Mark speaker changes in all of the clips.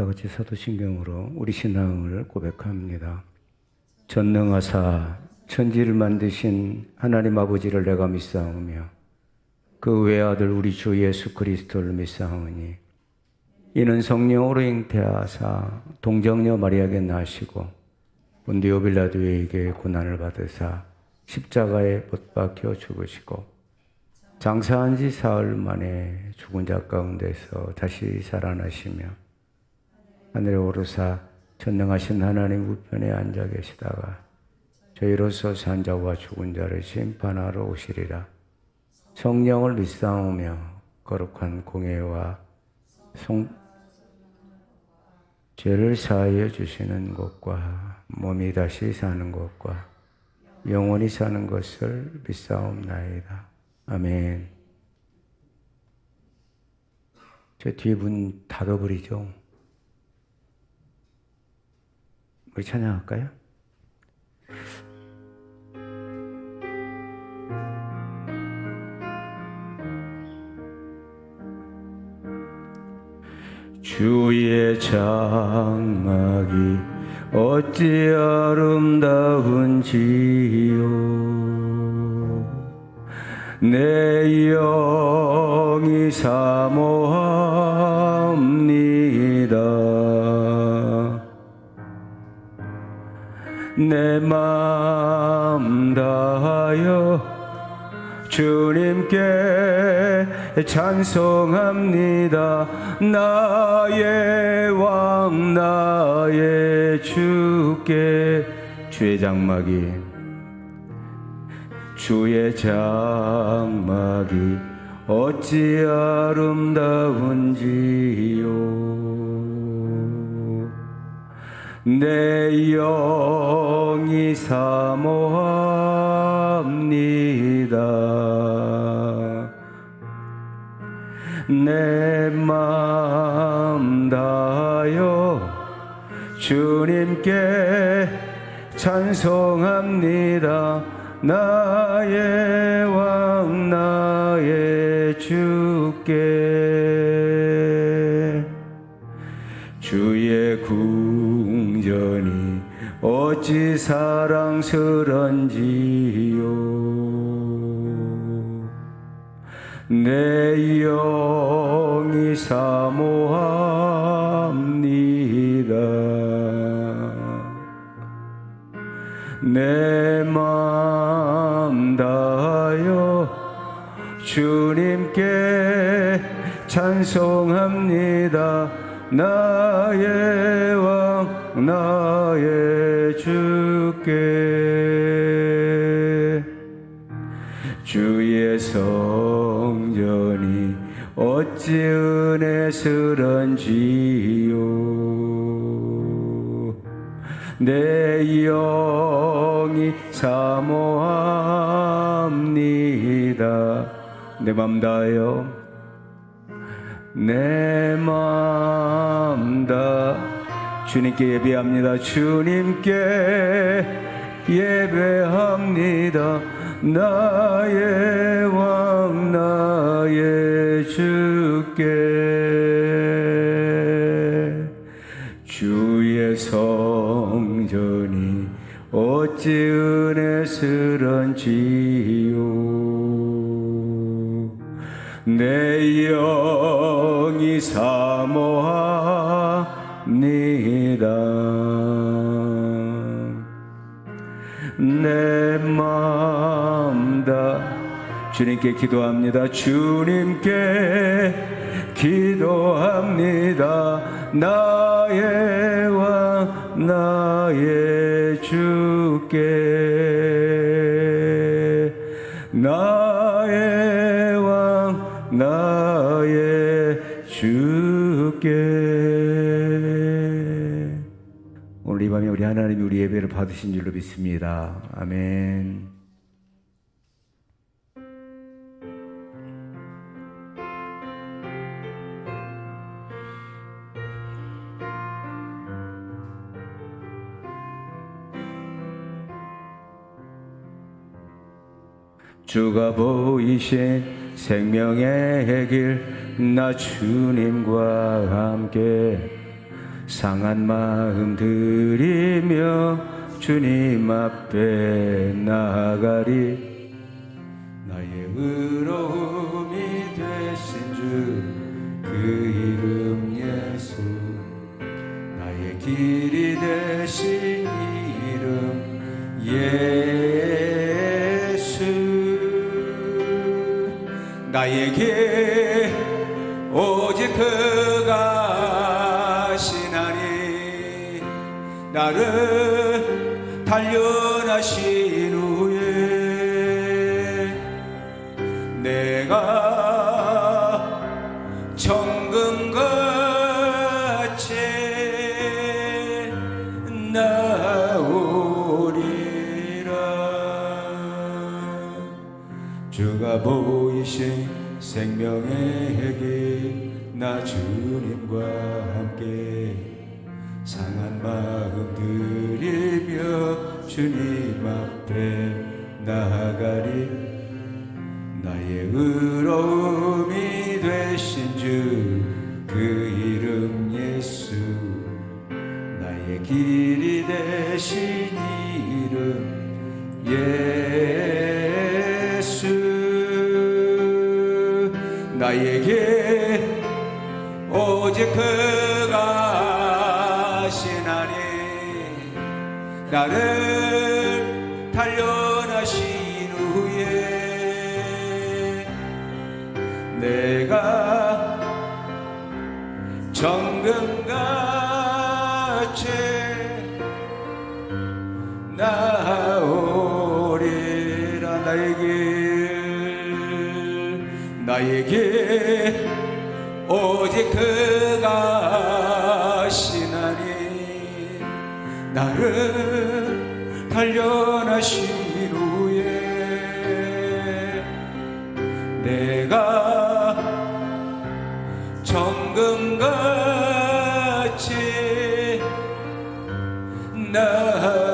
Speaker 1: 다 같이 사도신경으로 우리 신앙을 고백합니다. 전능하사 천지를 만드신 하나님 아버지를 내가 믿사오며 그 외아들 우리 주 예수 그리스도를 믿사오니 이는 성령으로 잉태하사 동정녀 마리아에게 나시고 본디오 빌라도에게 고난을 받으사 십자가에 못 박혀 죽으시고 장사한 지 사흘 만에 죽은 자 가운데서 다시 살아나시며 하늘에 오르사 전능하신 하나님 우편에 앉아 계시다가 저희로서 산 자와 죽은 자를 심판하러 오시리라. 성령을 믿사오며 거룩한 공예와 죄를 사하여 주시는 것과 몸이 다시 사는 것과 영원히 사는 것을 믿사옵나이다. 아멘. 저 뒤에 문 닫아버리죠. 우리 찬양할까요? 주의 장막이 어찌 아름다운지요. 내 영이 사모합니다. 내 마음 다하여 주님께 찬송합니다. 나의 왕 나의 주께 주의 장막이 어찌 아름다운지요. 내 영이 사모합니다. 내 마음 다하여 주님께 찬송합니다. 나의 왕 나의 주께 주의 궁전이 어찌 사랑스런지요. 내 영이 사모합니다. 내 마음 다하여 주님께 찬송합니다. 나의 왕 나의 주께 주의 성전이 어찌 은혜스런지요. 내 영이 사모합니다. 내 맘 다하여 내 맘 다 주님께 예배합니다. 주님께 예배합니다. 나의 왕 나의 주께 주의 성전이 어찌 은혜스런지요. 내 영이 사모합니다. 내 마음 다 주님께 기도합니다. 주님께 기도합니다. 나의 왕 나의 주께 나의 왕 나의 주께 오늘 이 밤에 우리 하나님이 우리 예배를 받으신 줄로 믿습니다. 아멘. 주가 보이신 생명의 길 나 주님과 함께 상한 마음 들이며 주님 앞에 나아가리. 나의 의로움이 되신 주 그 이름 예수, 나의 길이 되신 이름 예수. 나에게 오직 그가 하시나니, 나를 단련하신 후에 내가 정금같이 나오리라. 주가 보이신 생명의 길, 나 주님과 함께 상한 마음 들이며 주님 앞에 나아가리. 나의 의로움이 되신 주 그 이름 예수, 나의 길이 되신 이름 예수. 나에게 오직 그가 하시나니, 나를 단련하신 후에 내가 정금같이 나오리라. 나에게 오직 그가 하시나니, 나를 단련하신 후에 내가 정금같이 나오리라.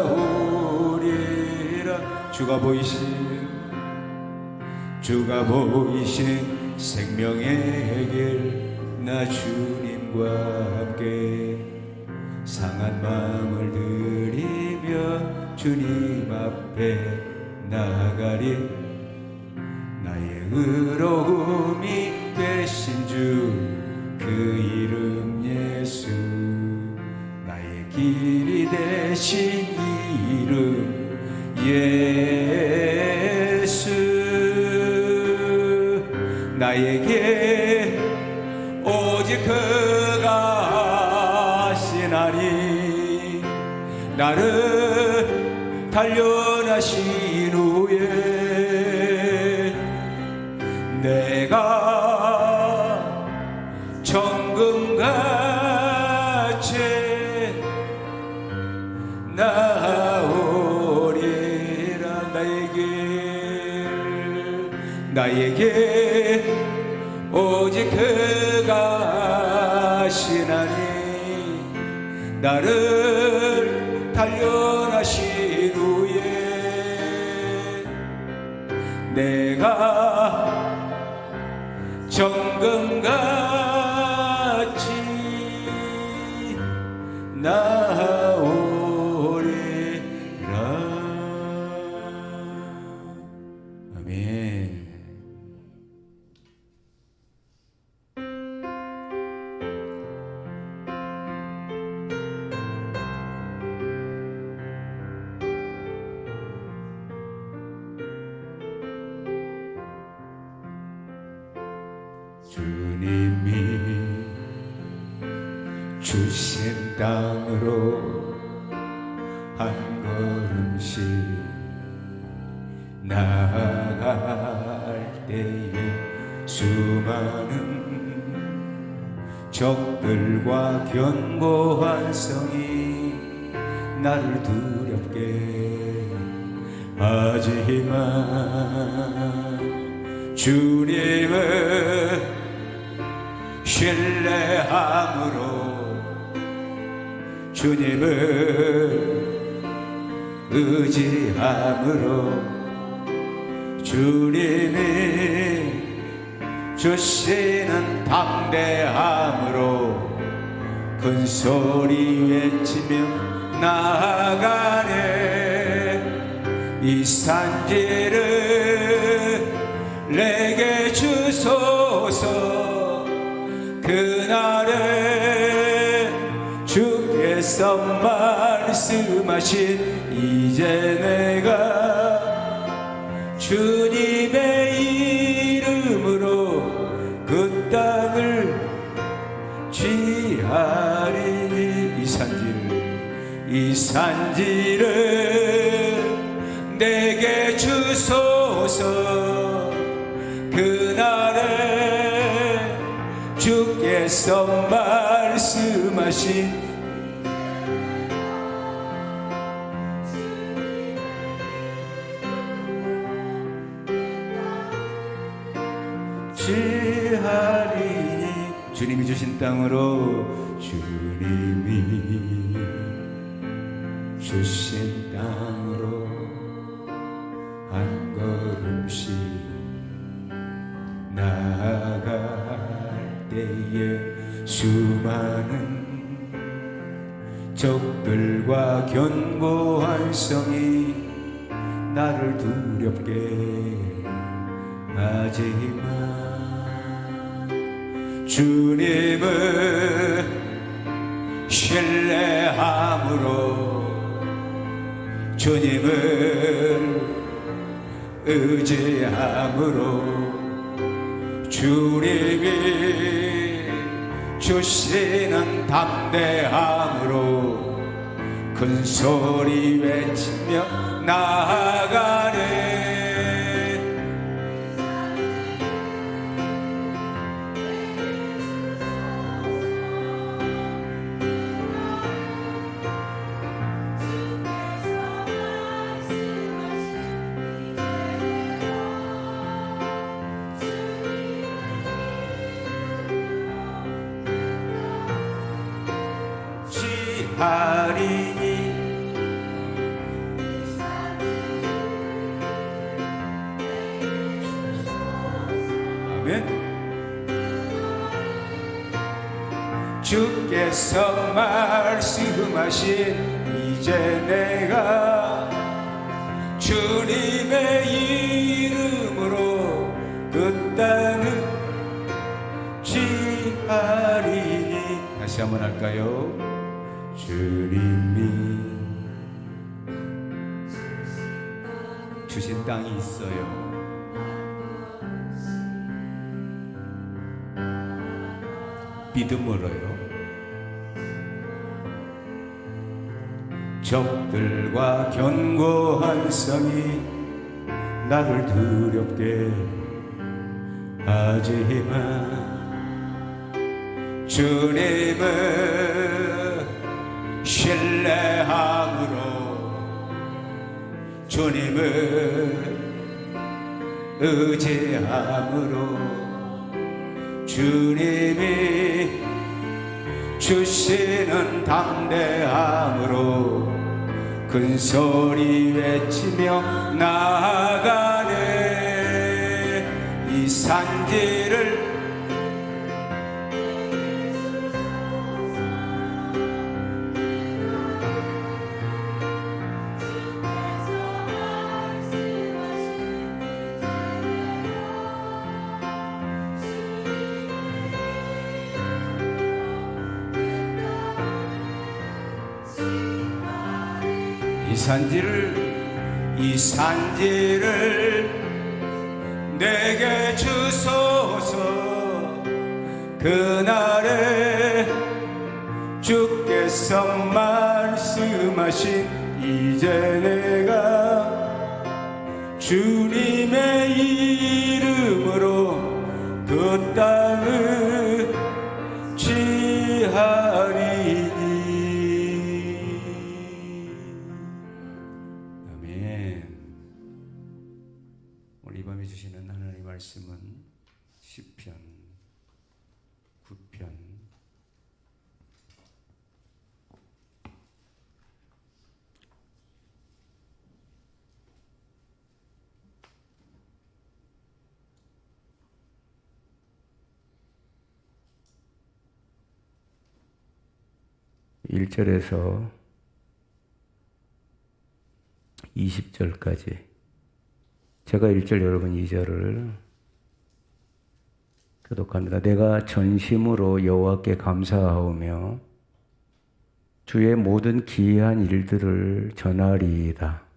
Speaker 1: 주가 보이신 생명의 길, 나 주님과 함께 상한 마음을 들이며 주님 앞에 나아가리. 나의 의로움이 되신 주 그 이름 예수, 나의 길이 되신 이름 예수. 나에게 오직 그가 하시나니, 나를 단련하신 후에 내가 정금같이 나오리라. 나에게 오직 그가 하시나니, 나를 단련하신 후에 내가 정금같이 나오리라. 아멘. 주님이 주신 땅으로 한 걸음씩 나아갈 때에 수많은 적들과 견고한 성이 나를 두렵게 하지만 주님을 신뢰함으로, 주님을 의지함으로, 주님이 주시는 담대함으로 그 큰 소리 외치며 나아가네. 이 산지를 내게 주소서. 그날에 주께서 말씀하신 이제 내가 주님의 이름으로 그 땅을 취하리니. 이 산지를 내게 주소서. 그날에 주께서 말씀하신 취하리니. 주님이 주신 땅으로, 주님이 주신 땅으로 한 걸음씩 나아갈 때에 수많은 적들과 견고한 성이 나를 두렵게 하지만 주님을 신뢰함으로, 주님을 의지함으로, 주님이 주시는 담대함으로 큰 소리 외치며 나아가네. 하리니. 아멘. 주께서 말씀하신 이제 내가 주님의 이름으로 그 땅을 취하리니. 다시 한번 할까요? 주님이 주신 땅이 있어요. 믿음으로요. 적들과 견고한 성이 나를 두렵게 하지만 주님을 신뢰함으로, 주님을 의지함으로, 주님이 주시는 담대함으로 큰 소리 외치며 나아가네. 이 산지를 이 산지를 내게 주소서. 그날에 주께서 말씀하신 이제 내가 주님의 이름으로 그 땅을 취하리니. 오늘 이 밤에 주시는 하나님의 말씀은 시편 9편 9편 1절에서 20절까지 제가 1절 여러분 2절을 교독합니다. 내가 전심으로 여호와께 감사하오며 주의 모든 기이한 일들을 전하리이다.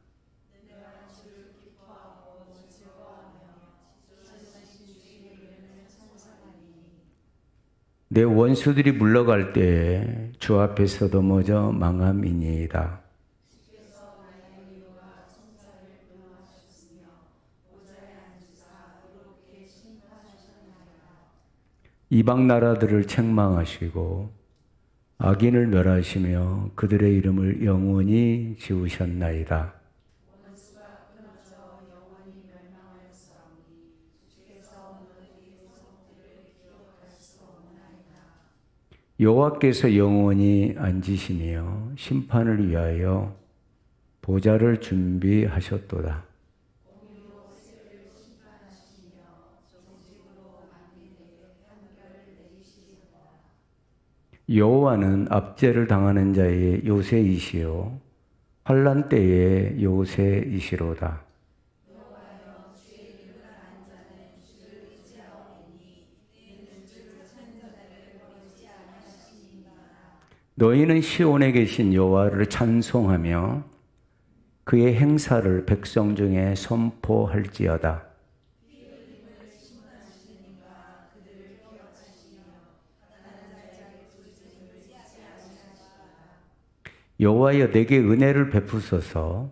Speaker 1: 내 원수들이 물러갈 때에 주 앞에서 넘어져 망함이니이다. 이방 나라들을 책망하시고 악인을 멸하시며 그들의 이름을 영원히 지우셨나이다. 여호와께서 영원히 앉으시며 심판을 위하여 보좌를 준비하셨도다. 여호와는 압제를 당하는 자의 요새이시요 환난 때의 요새이시로다. 너희는 시온에 계신 여호와를 찬송하며 그의 행사를 백성 중에 선포할지어다. 여호와여 내게 은혜를 베푸소서.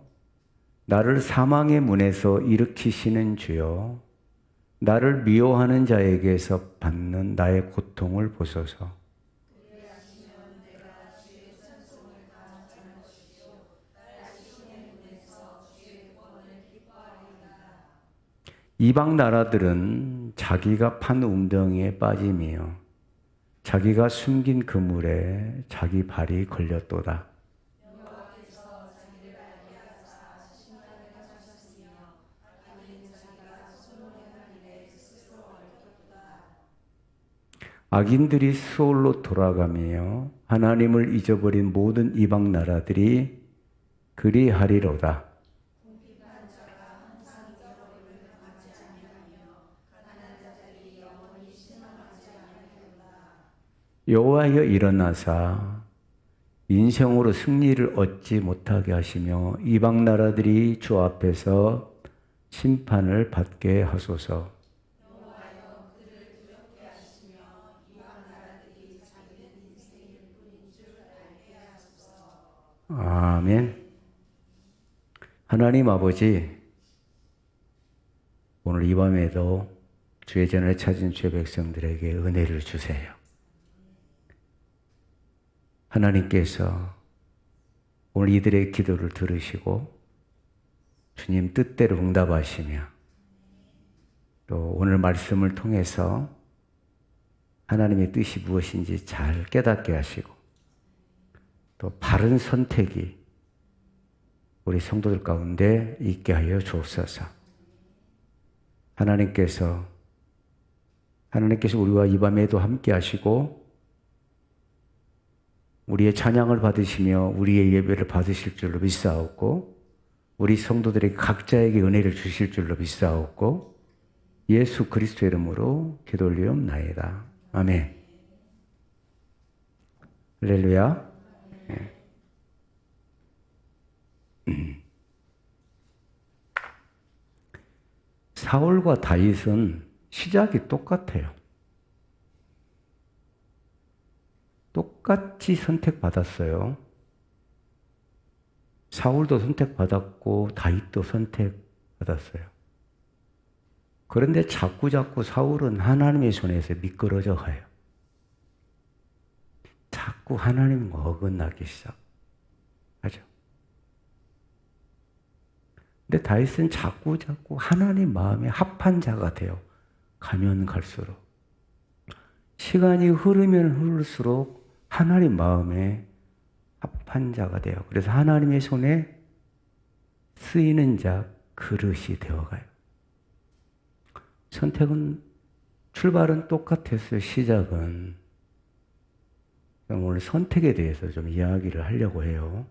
Speaker 1: 나를 사망의 문에서 일으키시는 주여, 나를 미워하는 자에게서 받는 나의 고통을 보소서. 이방 나라들은 자기가 판 웅덩이에 빠짐이요 자기가 숨긴 그물에 자기 발이 걸렸도다. 악인들이 수올로 돌아가며 하나님을 잊어버린 모든 이방 나라들이 그리하리로다. 여호와여 일어나사 인생으로 승리를 얻지 못하게 하시며 이방 나라들이 주 앞에서 심판을 받게 하소서. 아멘. 하나님 아버지, 오늘 이 밤에도 주의 전을 찾은 주의 백성들에게 은혜를 주세요. 하나님께서 오늘 이들의 기도를 들으시고 주님 뜻대로 응답하시며 또 오늘 말씀을 통해서 하나님의 뜻이 무엇인지 잘 깨닫게 하시고 또 바른 선택이 우리 성도들 가운데 있게 하여 주옵소서. 하나님께서 우리와 이 밤에도 함께 하시고 우리의 찬양을 받으시며 우리의 예배를 받으실 줄로 믿사옵고 우리 성도들에게 각자에게 은혜를 주실 줄로 믿사옵고 예수 그리스도의 이름으로 기도 올리옵나이다. 아멘. 할렐루야. 네. 사울과 다윗은 시작이 똑같아요. 똑같이 선택받았어요. 사울도 선택받았고 다윗도 선택받았어요. 그런데 자꾸 사울은 하나님의 손에서 미끄러져 가요. 자꾸 하나님과 어긋나기 시작하죠. 근데 다윗은 자꾸 하나님 마음에 합한 자가 돼요. 가면 갈수록. 시간이 흐르면 흐를수록 하나님 마음에 합한 자가 돼요. 그래서 하나님의 손에 쓰이는 자, 그릇이 되어가요. 선택은, 출발은 똑같았어요. 시작은. 오늘 선택에 대해서 좀 이야기를 하려고 해요.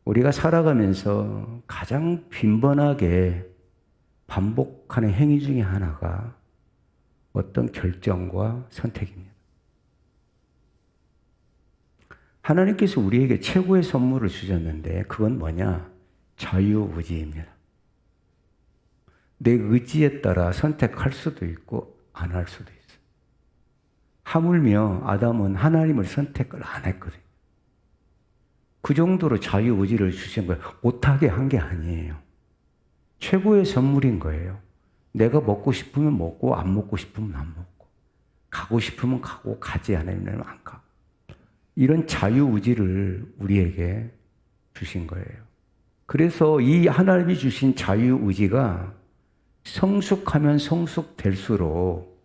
Speaker 1: 우리가 살아가면서 가장 빈번하게 반복하는 행위 중에 하나가 어떤 결정과 선택입니다. 하나님께서 우리에게 최고의 선물을 주셨는데 그건 뭐냐? 자유의지입니다. 내 의지에 따라 선택할 수도 있고 안 할 수도 있어요. 하물며 아담은 하나님을 선택을 안 했거든요. 그 정도로 자유의지를 주신 거예요. 못하게 한 게 아니에요. 최고의 선물인 거예요. 내가 먹고 싶으면 먹고 안 먹고 싶으면 안 먹고 가고 싶으면 가고 가지 않으면 안 가고 이런 자유의지를 우리에게 주신 거예요. 그래서 이 하나님이 주신 자유의지가 성숙하면 성숙될수록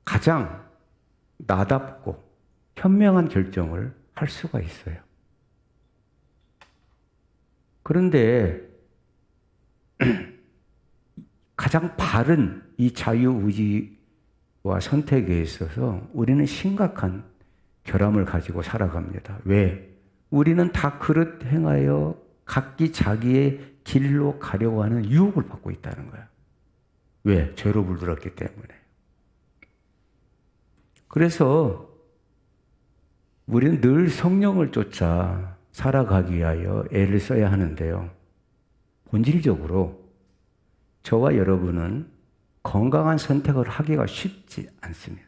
Speaker 1: 가장 나답고 현명한 결정을 할 수가 있어요. 그런데 가장 바른 이 자유의지와 선택에 있어서 우리는 심각한 결함을 가지고 살아갑니다. 왜? 우리는 다 그릇 행하여 각기 자기의 길로 가려고 하는 유혹을 받고 있다는 거야. 왜? 죄로 물들었기 때문에. 그래서 우리는 늘 성령을 쫓아 살아가기 위하여 애를 써야 하는데요. 본질적으로 저와 여러분은 건강한 선택을 하기가 쉽지 않습니다.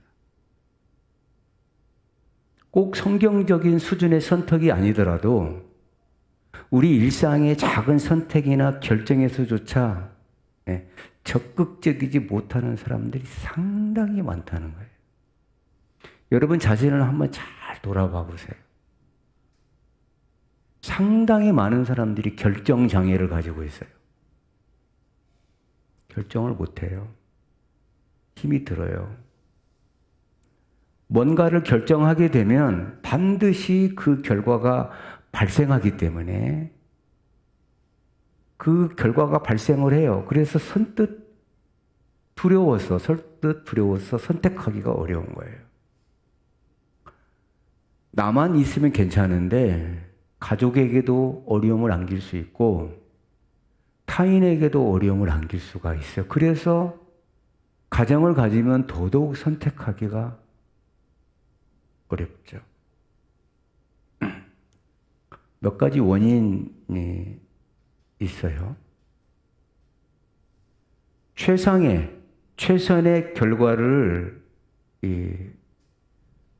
Speaker 1: 꼭 성경적인 수준의 선택이 아니더라도 우리 일상의 작은 선택이나 결정에서조차 적극적이지 못하는 사람들이 상당히 많다는 거예요. 여러분 자신을 한번 잘 돌아봐 보세요. 상당히 많은 사람들이 결정 장애를 가지고 있어요. 결정을 못해요. 힘이 들어요. 뭔가를 결정하게 되면 반드시 그 결과가 발생하기 때문에 그 결과가 발생을 해요. 그래서 선뜻 두려워서 선택하기가 어려운 거예요. 나만 있으면 괜찮은데 가족에게도 어려움을 안길 수 있고 타인에게도 어려움을 안길 수가 있어요. 그래서 가정을 가지면 더더욱 선택하기가 어렵죠. 몇 가지 원인이 있어요. 최선의 결과를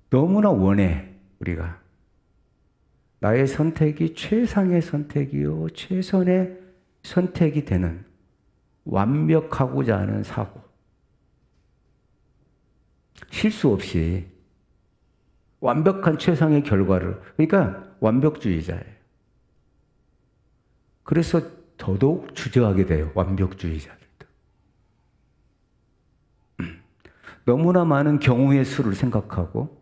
Speaker 1: 너무나 원해, 우리가. 나의 선택이 최상의 선택이요, 최선의 선택이 되는 완벽하고자 하는 사고. 실수 없이 완벽한 최상의 결과를, 그러니까 완벽주의자예요. 그래서 더더욱 주저하게 돼요, 완벽주의자들도. 너무나 많은 경우의 수를 생각하고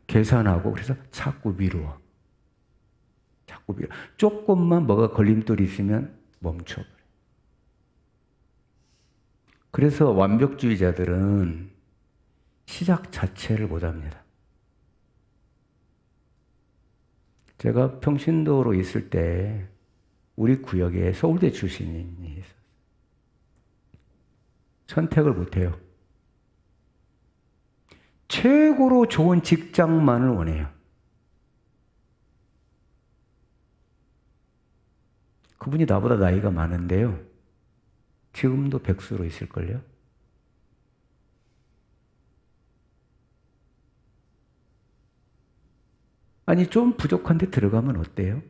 Speaker 1: 계산하고 그래서 자꾸 미루어. 조금만 뭐가 걸림돌이 있으면 멈춰버려. 그래서 완벽주의자들은 시작 자체를 못합니다. 제가 평신도로 있을 때 우리 구역에 서울대 출신이 있었어요. 선택을 못해요. 최고로 좋은 직장만을 원해요. 그분이 나보다 나이가 많은데요. 지금도 백수로 있을걸요? 아니, 좀 부족한데 들어가면 어때요?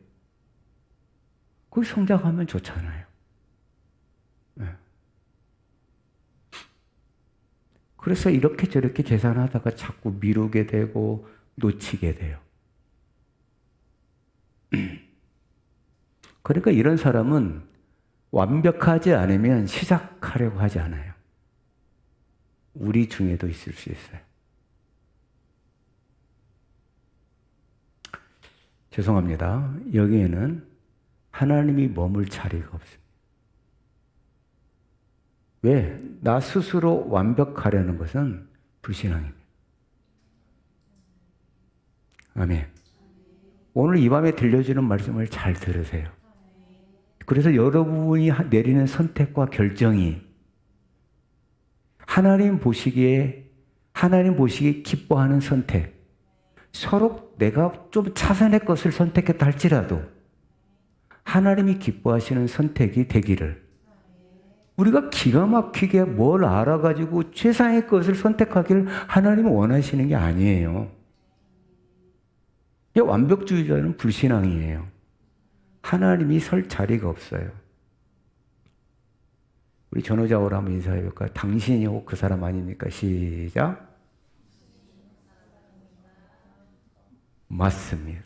Speaker 1: 거기 성장하면 좋잖아요. 네. 그래서 이렇게 저렇게 계산하다가 자꾸 미루게 되고 놓치게 돼요. 그러니까 이런 사람은 완벽하지 않으면 시작하려고 하지 않아요. 우리 중에도 있을 수 있어요. 죄송합니다. 여기에는 하나님이 머물 자리가 없습니다. 왜? 나 스스로 완벽하려는 것은 불신앙입니다. 아멘. 오늘 이 밤에 들려주는 말씀을 잘 들으세요. 그래서 여러분이 내리는 선택과 결정이 하나님 보시기에 기뻐하는 선택, 서로 내가 좀 차선의 것을 선택했다 할지라도 하나님이 기뻐하시는 선택이 되기를, 우리가 기가 막히게 뭘 알아가지고 최상의 것을 선택하기를 하나님은 원하시는 게 아니에요. 완벽주의자는 불신앙이에요. 하나님이 설 자리가 없어요. 우리 전호자오라 한번 인사해볼까요? 당신이 혹 그 사람 아닙니까? 시작. 맞습니다.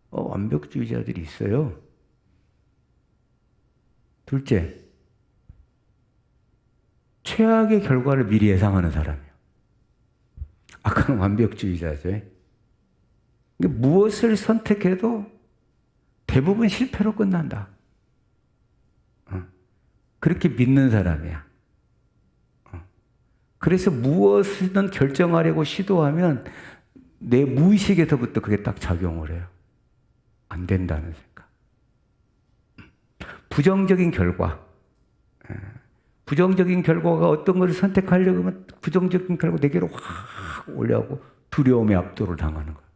Speaker 1: 완벽주의자들이 있어요. 둘째, 최악의 결과를 미리 예상하는 사람이에요. 아까는 완벽주의자죠. 무엇을 선택해도 대부분 실패로 끝난다. 그렇게 믿는 사람이야. 그래서 무엇이든 결정하려고 시도하면 내 무의식에서부터 그게 딱 작용을 해요. 안 된다는 생각. 부정적인 결과가 어떤 것을 선택하려고 하면 부정적인 결과 내게로 확 올라오고 두려움의 압도를 당하는 거예요.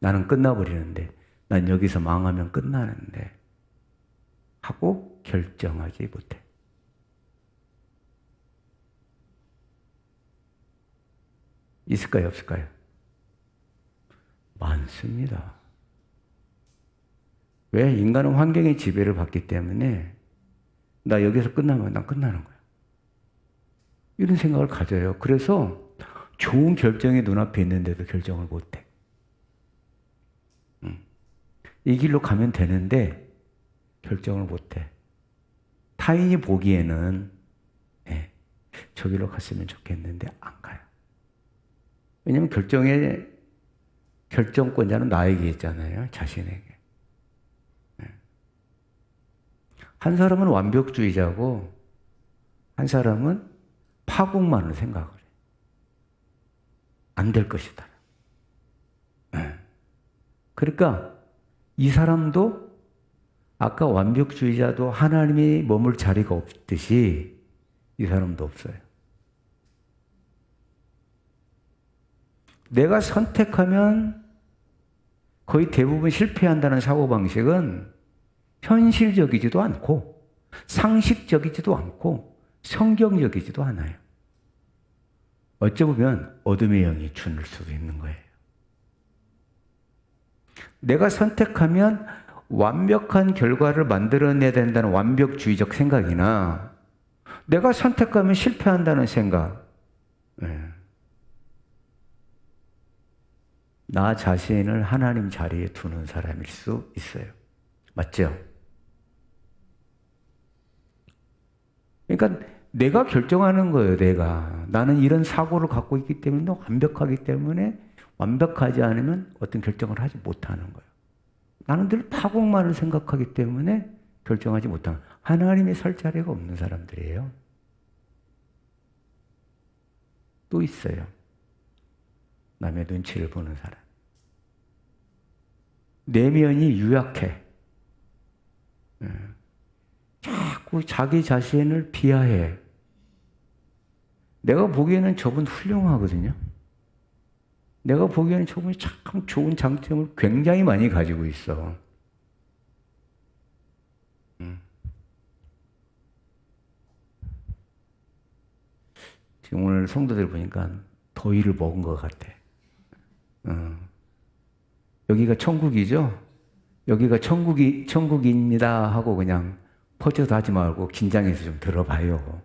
Speaker 1: 나는 끝나버리는데, 난 여기서 망하면 끝나는데 하고 결정하지 못해. 있을까요? 없을까요? 많습니다. 왜? 인간은 환경의 지배를 받기 때문에 나 여기서 끝나면 난 끝나는 거야. 이런 생각을 가져요. 그래서 좋은 결정이 눈앞에 있는데도 결정을 못해. 이 길로 가면 되는데 결정을 못해. 타인이 보기에는 저 길로 갔으면 좋겠는데 안 가요. 왜냐하면 결정권자는 나에게 있잖아요. 자신에게. 한 사람은 완벽주의자고 한 사람은 파국만을 생각을 해요. 안 될 것이다. 그러니까 이 사람도 아까 완벽주의자도 하나님이 머물 자리가 없듯이 이 사람도 없어요. 내가 선택하면 거의 대부분 실패한다는 사고방식은 현실적이지도 않고 상식적이지도 않고 성경적이지도 않아요. 어쩌면 어둠의 영이 주는 수도 있는 거예요. 내가 선택하면 완벽한 결과를 만들어내야 된다는 완벽주의적 생각이나 내가 선택하면 실패한다는 생각, 나 자신을 하나님 자리에 두는 사람일 수 있어요. 맞죠? 그러니까 내가 결정하는 거예요. 나는 이런 사고를 갖고 있기 때문에 완벽하기 때문에 완벽하지 않으면 어떤 결정을 하지 못하는 거예요. 나는 늘 파국만을 생각하기 때문에 결정하지 못하는, 하나님의 설 자리가 없는 사람들이에요. 또 있어요. 남의 눈치를 보는 사람. 내면이 유약해. 자꾸 자기 자신을 비하해. 내가 보기에는 저분 훌륭하거든요. 내가 보기에는 저분이 참 좋은 장점을 굉장히 많이 가지고 있어. 지금 오늘 성도들 보니까 더위를 먹은 것 같아. 여기가 천국이죠? 여기가 천국입니다 하고 그냥 퍼져서 하지 말고 긴장해서 좀 들어봐요.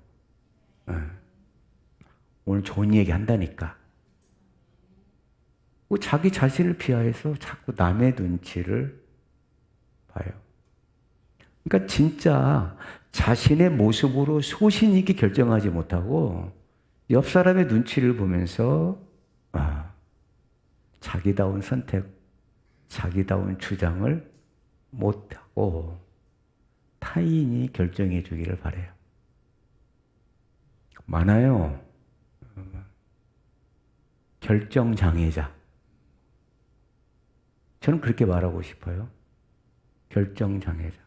Speaker 1: 오늘 좋은 얘기 한다니까. 자기 자신을 비하해서 자꾸 남의 눈치를 봐요. 그러니까 진짜 자신의 모습으로 소신 있게 결정하지 못하고 옆 사람의 눈치를 보면서 자기다운 선택, 자기다운 주장을 못하고 타인이 결정해 주기를 바라요. 많아요. 결정장애자. 저는 그렇게 말하고 싶어요. 결정장애자.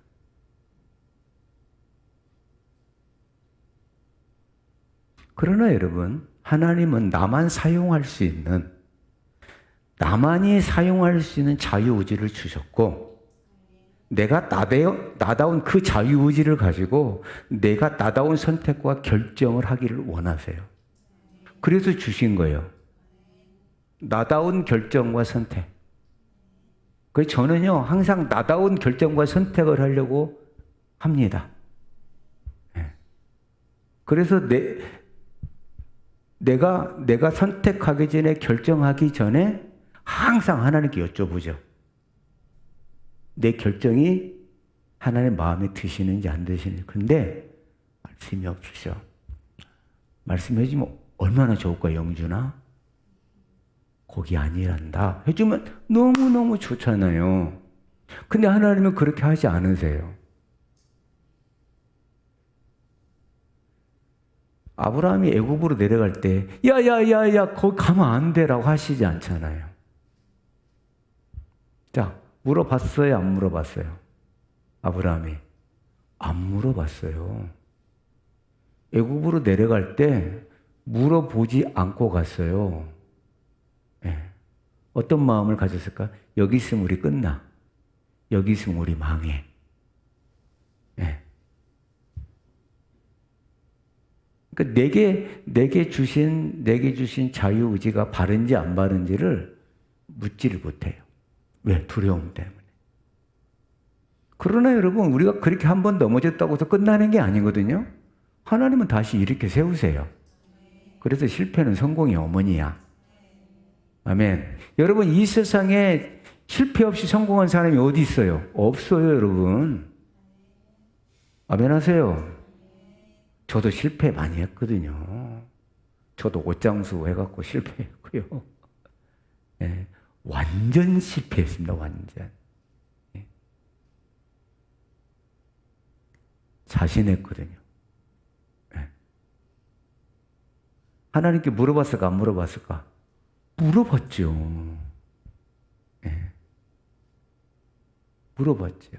Speaker 1: 그러나 여러분, 하나님은 나만이 사용할 수 있는 자유의지를 주셨고, 내가 나다운 그 자유의지를 가지고 내가 나다운 선택과 결정을 하기를 원하세요. 그래서 주신 거예요. 나다운 결정과 선택. 그래서 저는요, 항상 나다운 결정과 선택을 하려고 합니다. 그래서 내가 선택하기 전에, 결정하기 전에 항상 하나님께 여쭤보죠. 내 결정이 하나님 마음에 드시는지 안 드시는지. 그런데 말씀이 없으셔. 말씀해주면 얼마나 좋을까, 영준아? 거기 아니란다. 해주면 너무너무 좋잖아요. 근데 하나님은 그렇게 하지 않으세요. 아브라함이 애굽으로 내려갈 때 야야야야 거기 가면 안 돼라고 하시지 않잖아요. 자, 물어봤어요, 안 물어봤어요? 아브라함이 안 물어봤어요. 애굽으로 내려갈 때 물어보지 않고 갔어요. 네. 어떤 마음을 가졌을까? 여기 있으면 우리 끝나. 여기 있으면 우리 망해. 네. 그러니까 내게 주신 자유의지가 바른지 안 바른지를 묻지를 못해요. 왜? 두려움 때문에. 그러나 여러분, 우리가 그렇게 한 번 넘어졌다고 해서 끝나는 게 아니거든요. 하나님은 다시 이렇게 세우세요. 그래서 실패는 성공의 어머니야. 아멘. 여러분, 이 세상에 실패 없이 성공한 사람이 어디 있어요? 없어요, 여러분. 아멘 하세요. 저도 실패 많이 했거든요. 저도 옷장수 해갖고 실패했고요. 네, 완전 실패했습니다, 완전. 네. 자신했거든요. 네. 하나님께 물어봤을까, 안 물어봤을까? 물어봤죠. 네. 물어봤죠.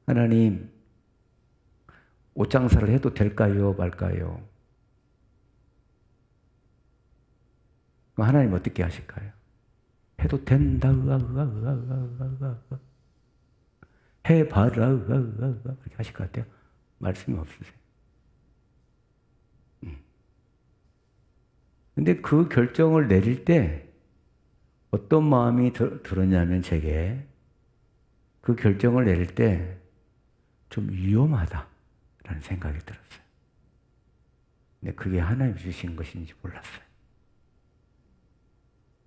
Speaker 1: 하나님, 옷장사를 해도 될까요, 말까요? 하나님 어떻게 하실까요? 해도 된다, 해봐라, 그렇게 하실 것 같아요. 말씀이 없으세요. 근데 그 결정을 내릴 때 어떤 마음이 들었냐면, 제게 그 결정을 내릴 때 좀 위험하다라는 생각이 들었어요. 근데 그게 하나님 주신 것인지 몰랐어요.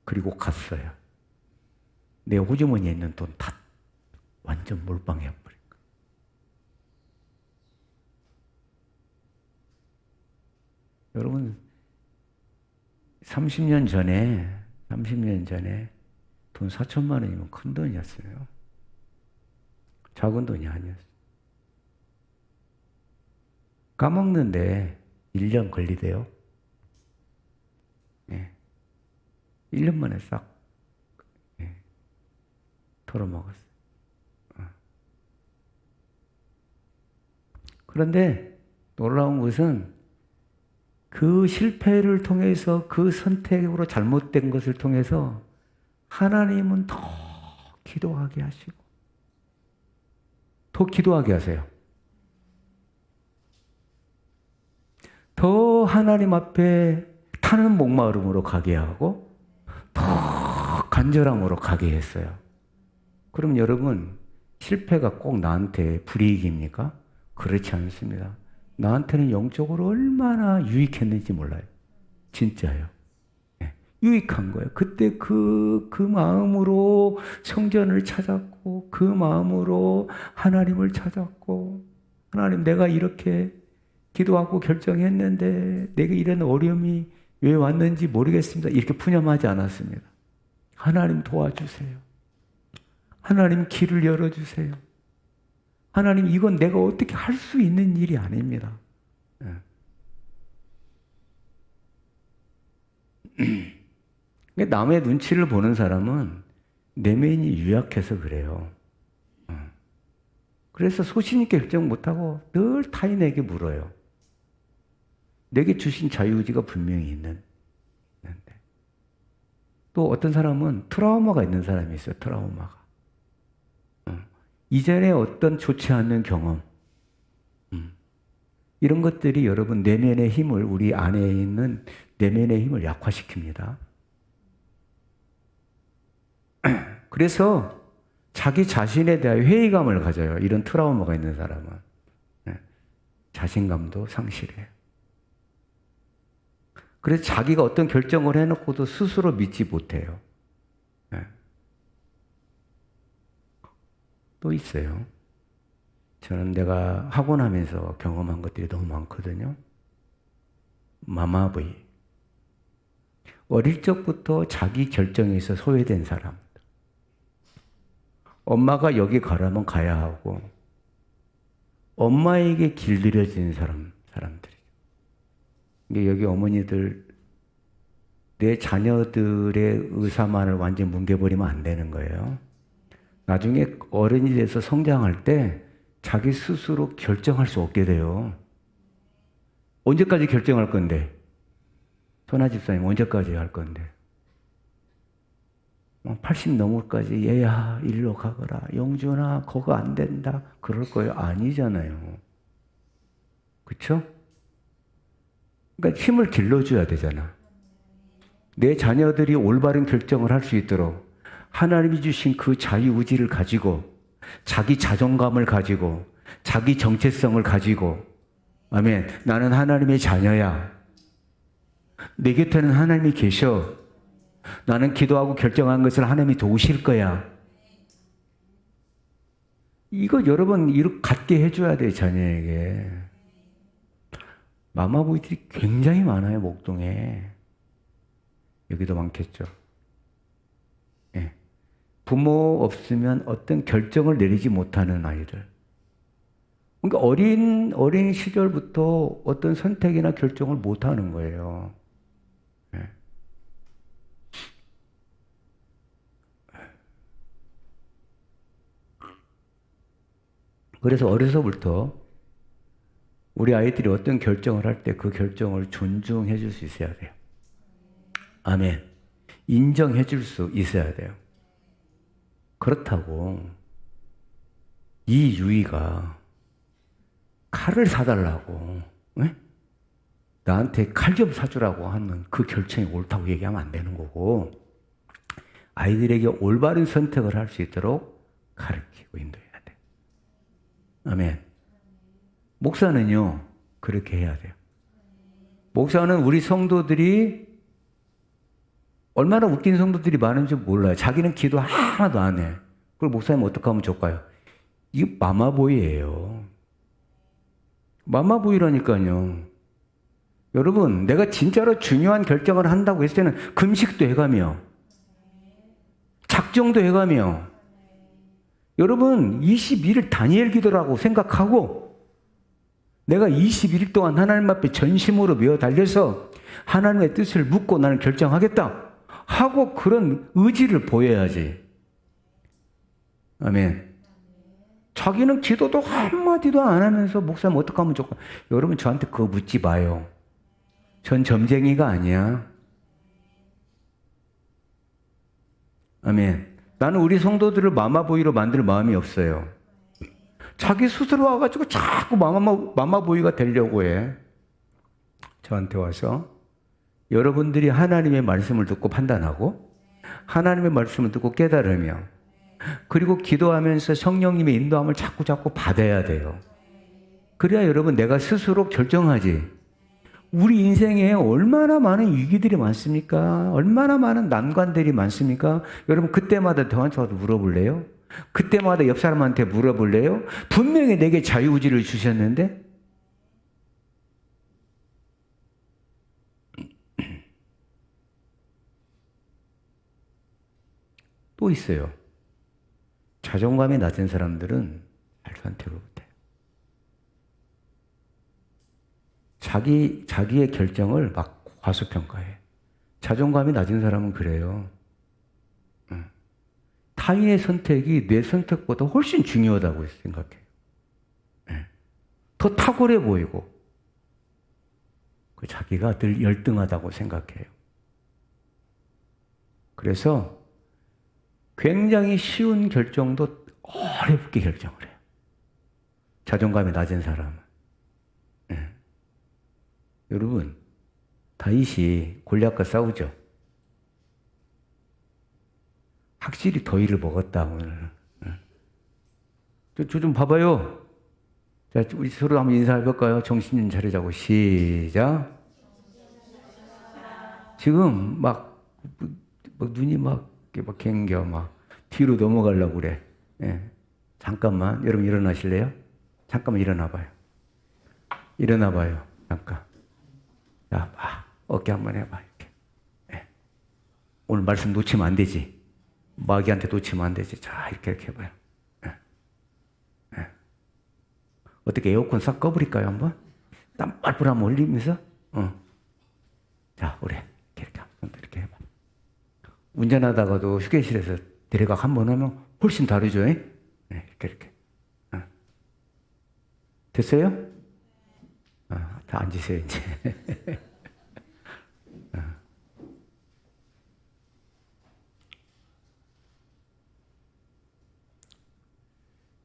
Speaker 1: 그리고 갔어요. 내 호주머니에 있는 돈 다 완전 몰빵해버린 거예요. 여러분, 30년 전에 돈 4천만 원이면 큰 돈이었어요. 작은 돈이 아니었어요. 까먹는데 1년 걸리대요. 네. 1년 만에 싹 털어먹었어요. 그런데 놀라운 것은 그 실패를 통해서, 그 선택으로 잘못된 것을 통해서 하나님은 더 기도하게 하시고, 더 기도하게 하세요. 더 하나님 앞에 타는 목마름으로 가게 하고, 더 간절함으로 가게 했어요. 그럼 여러분, 실패가 꼭 나한테 불이익입니까? 그렇지 않습니다. 나한테는 영적으로 얼마나 유익했는지 몰라요. 진짜요. 네. 유익한 거예요. 그때 그 마음으로 성전을 찾았고, 그 마음으로 하나님을 찾았고, 하나님, 내가 이렇게 기도하고 결정했는데 내게 이런 어려움이 왜 왔는지 모르겠습니다. 이렇게 푸념하지 않았습니다. 하나님 도와주세요. 하나님 길을 열어주세요. 하나님, 이건 내가 어떻게 할 수 있는 일이 아닙니다. 그러니까 남의 눈치를 보는 사람은 내면이 유약해서 그래요. 그래서 소신 있게 결정 못하고 늘 타인에게 물어요. 내게 주신 자유의지가 분명히 있는데. 또 어떤 사람은 트라우마가 있는 사람이 있어요. 트라우마가. 이전에 어떤 좋지 않은 경험. 이런 것들이 여러분 내면의 힘을, 우리 안에 있는 내면의 힘을 약화시킵니다. 그래서 자기 자신에 대한 회의감을 가져요. 이런 트라우마가 있는 사람은. 자신감도 상실해요. 그래서 자기가 어떤 결정을 해놓고도 스스로 믿지 못해요. 또 있어요. 저는 내가 학원 하면서 경험한 것들이 너무 많거든요. 마마보이. 어릴 적부터 자기 결정에서 소외된 사람. 엄마가 여기 가라면 가야 하고, 엄마에게 길들여진 사람들이. 이게 여기 어머니들, 내 자녀들의 의사만을 완전히 뭉개버리면 안 되는 거예요. 나중에 어른이 돼서 성장할 때 자기 스스로 결정할 수 없게 돼요. 언제까지 결정할 건데? 선아 집사님 언제까지 할 건데? 80 넘을까지 얘야 일로 가거라. 영준아 그거 안 된다. 그럴 거예요? 아니잖아요. 그렇죠? 그러니까 힘을 길러줘야 되잖아. 내 자녀들이 올바른 결정을 할 수 있도록 하나님이 주신 그 자유의지를 가지고 자기 자존감을 가지고 자기 정체성을 가지고 아멘. 나는 하나님의 자녀야. 내 곁에는 하나님이 계셔. 나는 기도하고 결정한 것을 하나님이 도우실 거야. 이거 여러분 이렇게 갖게 해줘야 돼 자녀에게. 마마보이들이 굉장히 많아요 목동에. 여기도 많겠죠. 예. 부모 없으면 어떤 결정을 내리지 못하는 아이들. 그러니까 어린 시절부터 어떤 선택이나 결정을 못하는 거예요. 예. 그래서 어려서부터 우리 아이들이 어떤 결정을 할 때 그 결정을 존중해 줄 수 있어야 돼요. 아멘. 인정해 줄 수 있어야 돼요. 그렇다고 이 유이가 칼을 사달라고 나한테 칼 좀 사주라고 하는 그 결정이 옳다고 얘기하면 안 되는 거고 아이들에게 올바른 선택을 할 수 있도록 가르치고 인도해야 돼요. 아멘. 목사는요 그렇게 해야 돼요. 목사는 우리 성도들이 얼마나 웃긴 성도들이 많은지 몰라요. 자기는 기도 하나도 안 해. 그걸 목사님 어떻게 하면 좋을까요? 이게 마마보이예요. 마마보이라니까요. 여러분 내가 진짜로 중요한 결정을 한다고 했을 때는 금식도 해가며 작정도 해가며 여러분 21일 다니엘 기도라고 생각하고 내가 21일 동안 하나님 앞에 전심으로 메어 달려서 하나님의 뜻을 묻고 나는 결정하겠다 하고 그런 의지를 보여야지. 아멘. 자기는 기도도 한마디도 안 하면서 목사님 어떻게 하면 좋을까? 여러분 저한테 그거 묻지 마요. 전 점쟁이가 아니야. 아멘. 나는 우리 성도들을 마마보이로 만들 마음이 없어요. 자기 스스로 와가지고 자꾸 마마보이가 되려고 해. 저한테 와서 여러분들이 하나님의 말씀을 듣고 판단하고 하나님의 말씀을 듣고 깨달으며 그리고 기도하면서 성령님의 인도함을 자꾸 받아야 돼요. 그래야 여러분 내가 스스로 결정하지. 우리 인생에 얼마나 많은 위기들이 많습니까? 얼마나 많은 난관들이 많습니까? 여러분 그때마다 저한테 물어볼래요? 그때마다 옆 사람한테 물어볼래요? 분명히 내게 자유의지를 주셨는데 또 있어요. 자존감이 낮은 사람들은 잘 선택을 못해요. 자기의 결정을 막 과소평가해. 자존감이 낮은 사람은 그래요. 타인의 선택이 내 선택보다 훨씬 중요하다고 생각해요. 더 탁월해 보이고 자기가 늘 열등하다고 생각해요. 그래서 굉장히 쉬운 결정도 어렵게 결정을 해요. 자존감이 낮은 사람은. 여러분, 다윗이 골리앗과 싸우죠. 확실히 더위를 먹었다 오늘. 저 좀 봐봐요. 자, 우리 서로 한번 인사해볼까요? 정신 좀 차리자고. 시작. 지금 막 눈이 막 갱겨 막 뒤로 넘어가려고 그래. 잠깐만, 여러분 일어나실래요? 잠깐만 일어나봐요. 일어나봐요. 잠깐. 자, 어깨 한번 해봐. 이렇게. 오늘 말씀 놓치면 안 되지. 마귀한테 놓치면 안 되지. 자, 이렇게 해봐요. 어떻게 에어컨 싹 꺼버릴까요, 한번? 땀 뻘뻘 한번 흘리면서? 자, 우리 이렇게 해봐. 운전하다가도 휴게실에서 데려가 한번 하면 훨씬 다르죠? 이렇게. 됐어요? 다 앉으세요, 이제.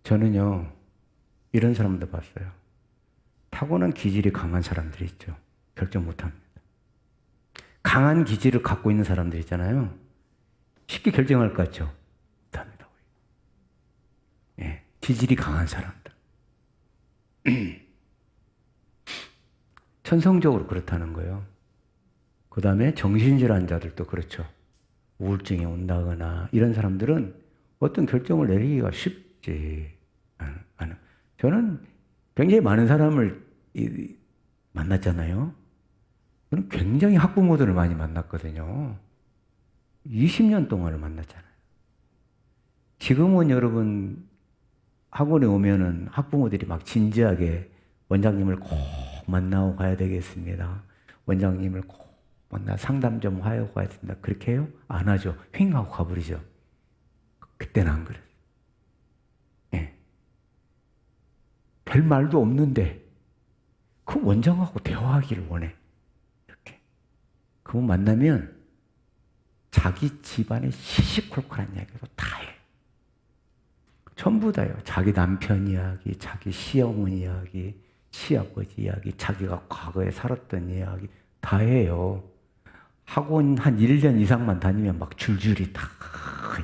Speaker 1: 저는요, 이런 사람도 봤어요. 타고난 기질이 강한 사람들이 있죠. 결정 못합니다. 강한 기질을 갖고 있는 사람들 있잖아요. 쉽게 결정할 것 같죠? 못합니다. 기질이 강한 사람들. 천성적으로 그렇다는 거예요. 그 다음에 정신질환 자들도 그렇죠. 우울증이 온다거나 이런 사람들은 어떤 결정을 내리기가 쉽지 않아요. 저는 굉장히 많은 사람을 만났잖아요. 저는 굉장히 학부모들을 많이 만났거든요. 20년 동안을 만났잖아요. 지금은 여러분 학원에 오면은 학부모들이 막 진지하게 원장님을 꼭 만나고 가야 되겠습니다. 원장님을 꼭 만나 상담 좀 하고 가야 된다. 그렇게 해요? 안 하죠. 휙 하고 가버리죠. 그때는 안 그래요. 별 말도 없는데 그 원장하고 대화하기를 원해. 이렇게. 그분 만나면 자기 집안의 시시콜콜한 이야기도 다 해. 전부 다요. 자기 남편 이야기, 자기 시어머니 이야기, 시아버지 이야기, 자기가 과거에 살았던 이야기 다 해요. 학원 한 1년 이상만 다니면 막 줄줄이 다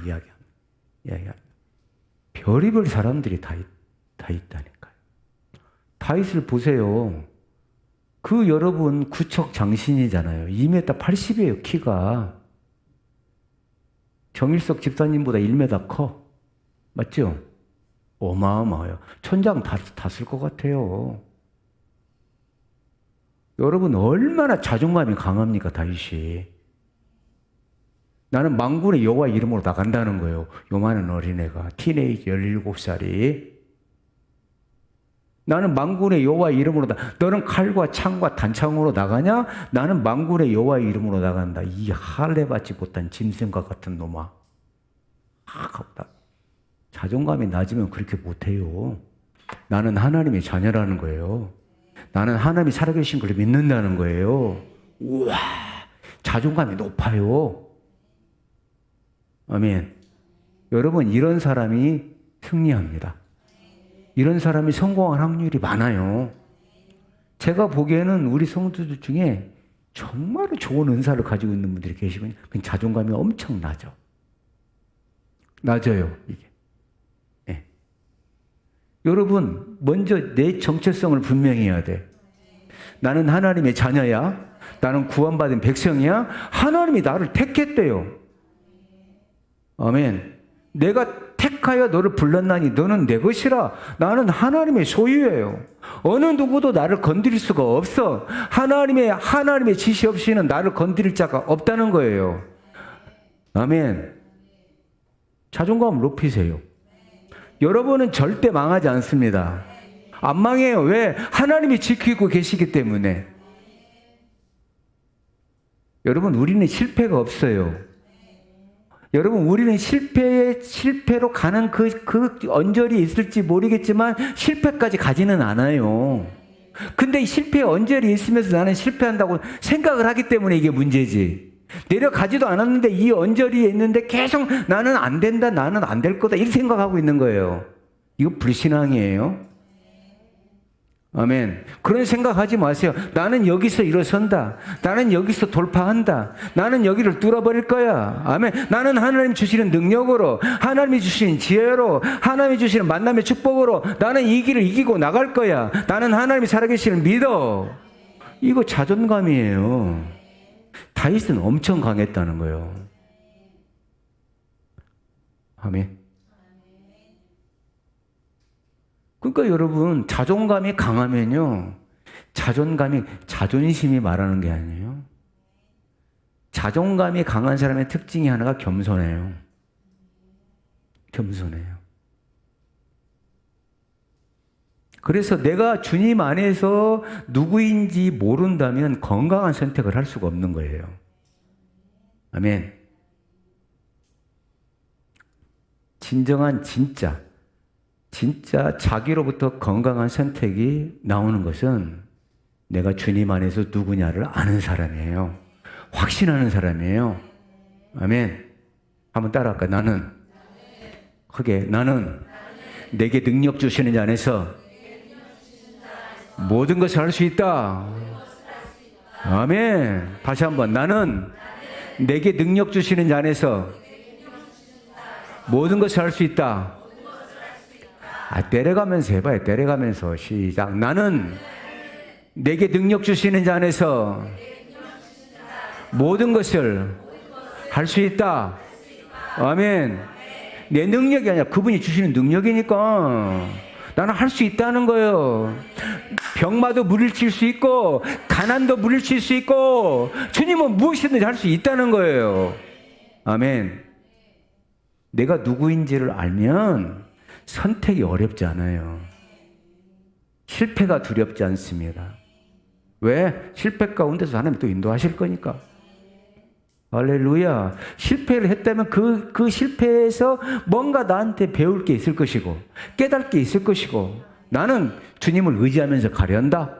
Speaker 1: 이야기합니다. 별의별 사람들이 다 있다니까요. 다윗을 보세요. 그 여러분 구척 장신이잖아요. 2m 80이에요, 키가. 정일석 집사님보다 1m 커. 맞죠? 어마어마해요. 천장 다 쓸 것 같아요. 여러분 얼마나 자존감이 강합니까, 다윗이. 나는 만군의 여호와 이름으로 나간다는 거예요. 요만한 어린애가, 티네이저 17살이. 나는 만군의 여호와 이름으로 너는 칼과 창과 단창으로 나가냐? 나는 만군의 여호와 이름으로 나간다. 이 할례 받지 못한 짐승과 같은 놈아. 아깝다. 자존감이 낮으면 그렇게 못해요. 나는 하나님의 자녀라는 거예요. 나는 하나님이 살아계신 걸 믿는다는 거예요. 우와, 자존감이 높아요. 아멘. 여러분, 이런 사람이 승리합니다. 이런 사람이 성공할 확률이 많아요. 제가 보기에는 우리 성도들 중에 정말로 좋은 은사를 가지고 있는 분들이 계시면 자존감이 엄청 낮아요, 이게. 네. 여러분, 먼저 내 정체성을 분명히 해야 돼. 나는 하나님의 자녀야. 나는 구원받은 백성이야. 하나님이 나를 택했대요. 아멘. 내가 택하여 너를 불렀나니 너는 내 것이라. 나는 하나님의 소유예요. 어느 누구도 나를 건드릴 수가 없어. 하나님의 지시 없이는 나를 건드릴 자가 없다는 거예요. 아멘. 자존감을 높이세요. 여러분은 절대 망하지 않습니다. 안 망해요. 왜? 하나님이 지키고 계시기 때문에. 여러분, 우리는 실패가 없어요. 여러분, 우리는 실패로 가는 그 언저리 있을지 모르겠지만 실패까지 가지는 않아요. 근데 실패의 언저리 있으면서 나는 실패한다고 생각을 하기 때문에 이게 문제지. 내려가지도 않았는데 이 언저리에 있는데 계속 나는 안 된다, 나는 안 될 거다, 이렇게 생각하고 있는 거예요. 이거 불신앙이에요. 아멘. 그런 생각하지 마세요. 나는 여기서 일어선다. 나는 여기서 돌파한다. 나는 여기를 뚫어버릴 거야. 아멘. 나는 하나님 주시는 능력으로, 하나님이 주시는 지혜로, 하나님이 주시는 만남의 축복으로 나는 이 길을 이기고 나갈 거야. 나는 하나님이 살아계시는 믿어. 이거 자존감이에요. 다윗은 엄청 강했다는 거예요. 아멘. 그러니까 여러분, 자존감이 강하면요, 자존심이 말하는 게 아니에요. 자존감이 강한 사람의 특징이 하나가 겸손해요. 겸손해요. 그래서 내가 주님 안에서 누구인지 모른다면 건강한 선택을 할 수가 없는 거예요. 아멘. 진정한 진짜 자기로부터 건강한 선택이 나오는 것은 내가 주님 안에서 누구냐를 아는 사람이에요. 확신하는 사람이에요. 아멘. 한번 따라할까요? 나는 내게 능력 주시는 자 안에서 모든 것을 할 수 있다. 아멘. 다시 한번, 나는 내게 능력 주시는 자 안에서 모든 것을 할 수 있다. 때려가면서 해봐요. 때려가면서. 시작. 나는 내게 능력 주시는 자 안에서 모든 것을 할 수 있다. 아멘. 내 능력이 아니라 그분이 주시는 능력이니까 나는 할 수 있다는 거예요. 병마도 물리칠 수 있고 가난도 물리칠 수 있고 주님은 무엇이든지 할 수 있다는 거예요. 아멘. 내가 누구인지를 알면 선택이 어렵지 않아요. 실패가 두렵지 않습니다. 왜? 실패 가운데서 하나님 또 인도하실 거니까. 할렐루야. 실패를 했다면 그 실패에서 뭔가 나한테 배울 게 있을 것이고 깨달을 게 있을 것이고 나는 주님을 의지하면서 가려 한다.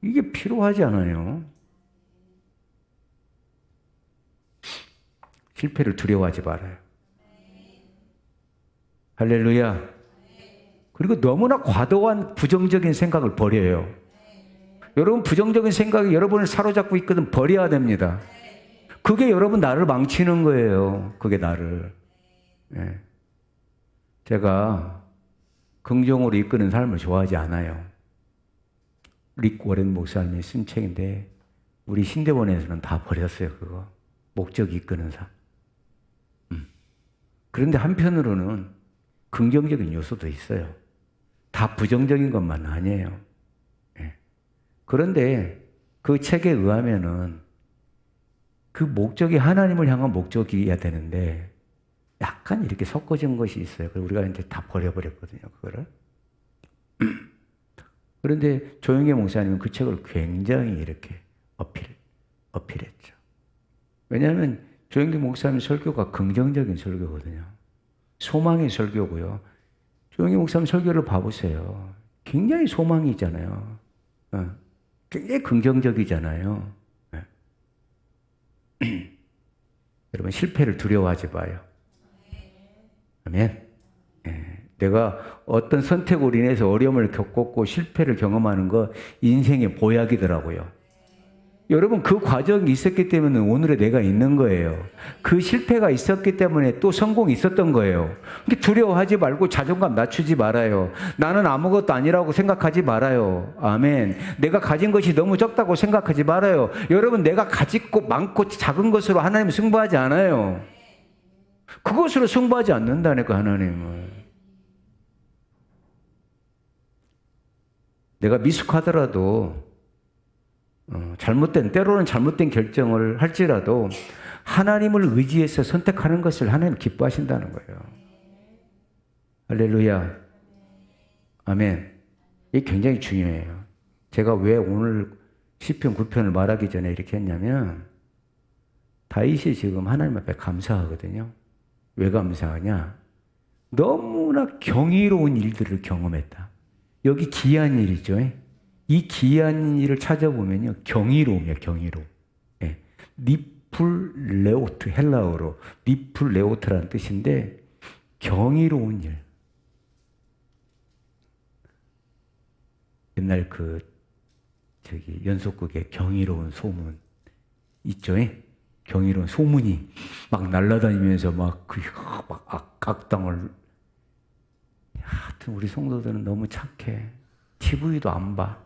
Speaker 1: 이게 필요하지 않아요. 실패를 두려워하지 말아요. 할렐루야. 그리고 너무나 과도한 부정적인 생각을 버려요. 여러분, 부정적인 생각이 여러분을 사로잡고 있거든. 버려야 됩니다. 그게 여러분 나를 망치는 거예요. 그게 나를. 네. 제가 긍정으로 이끄는 삶을 좋아하지 않아요. 릭 워렌 목사님이 쓴 책인데 우리 신대원에서는 다 버렸어요. 그거. 목적 이끄는 삶. 그런데 한편으로는 긍정적인 요소도 있어요. 다 부정적인 것만 아니에요. 네. 그런데 그 책에 의하면은 그 목적이 하나님을 향한 목적이어야 되는데 약간 이렇게 섞어진 것이 있어요. 그래서 우리가 이제 다 버려버렸거든요. 그거를. 그런데 조영계 목사님은 그 책을 굉장히 이렇게 어필했죠. 왜냐하면 조영계 목사님 설교가 긍정적인 설교거든요. 소망의 설교고요. 조영계 목사님 설교를 봐보세요. 굉장히 소망이 있잖아요. 굉장히 긍정적이잖아요. 여러분, 실패를 두려워하지 마요. 아멘. 내가 어떤 선택으로 인해서 어려움을 겪었고 실패를 경험하는 거 인생의 보약이더라고요. 여러분, 그 과정이 있었기 때문에 오늘의 내가 있는 거예요. 그 실패가 있었기 때문에 또 성공이 있었던 거예요. 두려워하지 말고 자존감 낮추지 말아요. 나는 아무것도 아니라고 생각하지 말아요. 아멘. 내가 가진 것이 너무 적다고 생각하지 말아요. 여러분, 내가 가지고 많고 작은 것으로 하나님을 승부하지 않아요. 그것으로 승부하지 않는다니까, 하나님은. 내가 미숙하더라도 때로는 잘못된 결정을 할지라도 하나님을 의지해서 선택하는 것을 하나님 기뻐하신다는 거예요. 할렐루야. 아멘. 이게 굉장히 중요해요. 제가 왜 오늘 시편 9편을 말하기 전에 이렇게 했냐면 다윗이 지금 하나님 앞에 감사하거든요. 왜 감사하냐? 너무나 경이로운 일들을 경험했다. 여기 기이한 일이죠. 이 기이한 일을 찾아보면요. 경이로움이에요. 경이로움. 예. 니플레오트, 헬라어로 니플레오트라는 뜻인데 경이로운 일. 옛날 연속극에 경이로운 소문 있죠? 경이로운 소문이 막 날아다니면서 막 악당을. 하여튼 우리 성도들은 너무 착해. TV도 안 봐.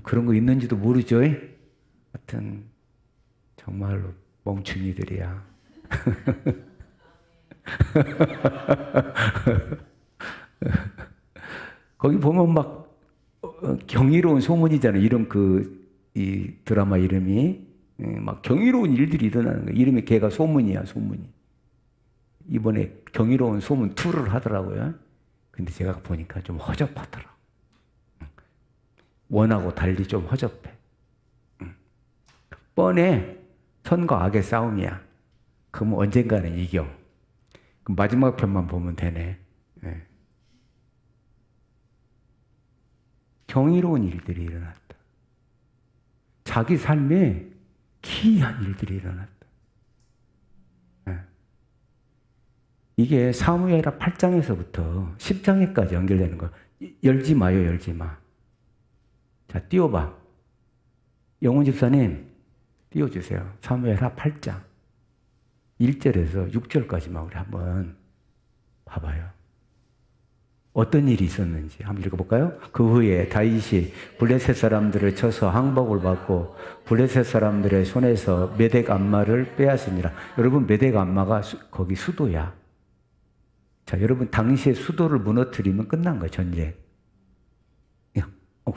Speaker 1: 그런 거 있는지도 모르죠? 하여튼 정말로 멍충이들이야. 거기 보면 막 경이로운 소문이잖아요. 이름 이 드라마 이름이 막 경이로운 일들이 일어나는 거예요. 이름이 걔가 소문이야, 소문이. 이번에 경이로운 소문 2를 하더라고요. 근데 제가 보니까 좀 허접하더라. 원하고 달리 좀 허접해. 뻔해. 선과 악의 싸움이야. 그럼 언젠가는 이겨. 그럼 마지막 편만 보면 되네. 네. 경이로운 일들이 일어났다. 자기 삶에 기이한 일들이 일어났다. 네. 이게 사무엘하 8장에서부터 10장에까지 연결되는 거예요. 열지 마요, 열지 마. 자, 띄워봐. 영훈 집사님, 띄워주세요. 사무엘하 8장. 1절에서 6절까지만 우리 한번 봐봐요. 어떤 일이 있었는지 한번 읽어볼까요? 그 후에 다윗이 블레셋 사람들을 쳐서 항복을 받고 블레셋 사람들의 손에서 메덱 암마를 빼앗으니라. 여러분, 메덱 암마가 거기 수도야. 자, 여러분, 당시에 수도를 무너뜨리면 끝난 거예요, 전쟁.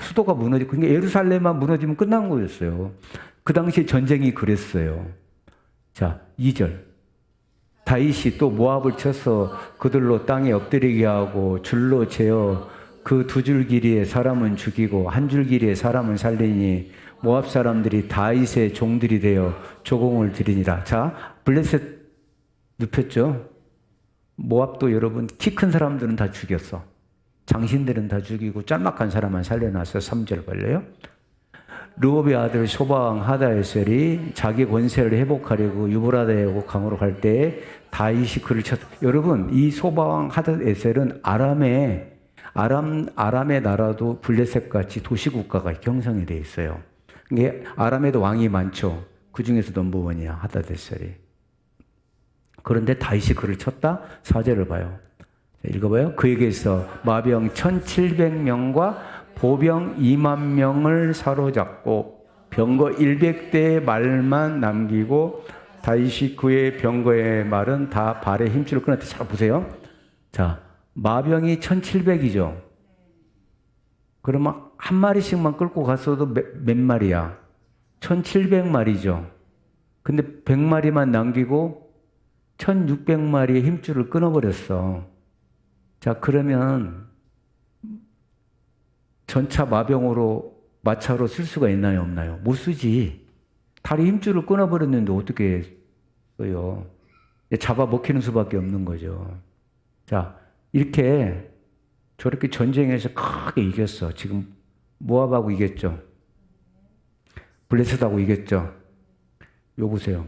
Speaker 1: 수도가 무너지고, 그러니까 예루살렘만 무너지면 끝난 거였어요. 그 당시에 전쟁이 그랬어요. 자, 2절. 다윗이 또 모압을 쳐서 그들로 땅에 엎드리게 하고 줄로 재어 그 2줄 길이의 사람은 죽이고 1줄 길이의 사람은 살리니 모압 사람들이 다윗의 종들이 되어 조공을 드리니라. 자, 블레셋 눕혔죠? 모압도 여러분 키 큰 사람들은 다 죽였어. 장신들은 다 죽이고 짤막한 사람만 살려놔서 3절 벌려요. 르홉의 아들 소바왕 하다에셀이 자기 권세를 회복하려고 유브라데하고 강으로 갈 때에 다윗이 그를 쳤다. 여러분, 이 소바왕 하다에셀은 아람의 나라도 블레셋 같이 도시국가가 형성이 돼 있어요. 이게 아람에도 왕이 많죠. 그 중에서 넘버원이야, 하다에셀이. 그런데 다윗이 그를 쳤다. 4절을 봐요. 읽어봐요. 그에게서 마병 1700명과 보병 2만 명을 사로잡고 병거 100대의 말만 남기고 다윗이 그의 병거의 말은 다 발에 힘줄을 끊었다. 자, 보세요. 자, 마병이 1700이죠. 그러면 한 마리씩만 끌고 갔어도 몇 마리야? 1700마리죠. 근데 100마리만 남기고 1600마리의 힘줄을 끊어버렸어. 자, 그러면 전차 마병으로 마차로 쓸 수가 있나요, 없나요? 못 쓰지. 다리 힘줄을 끊어버렸는데 어떻게 써요? 잡아먹히는 수밖에 없는 거죠. 자, 이렇게 저렇게 전쟁에서 크게 이겼어. 지금 모압하고 이겼죠. 블레셋하고 이겼죠. 요 보세요.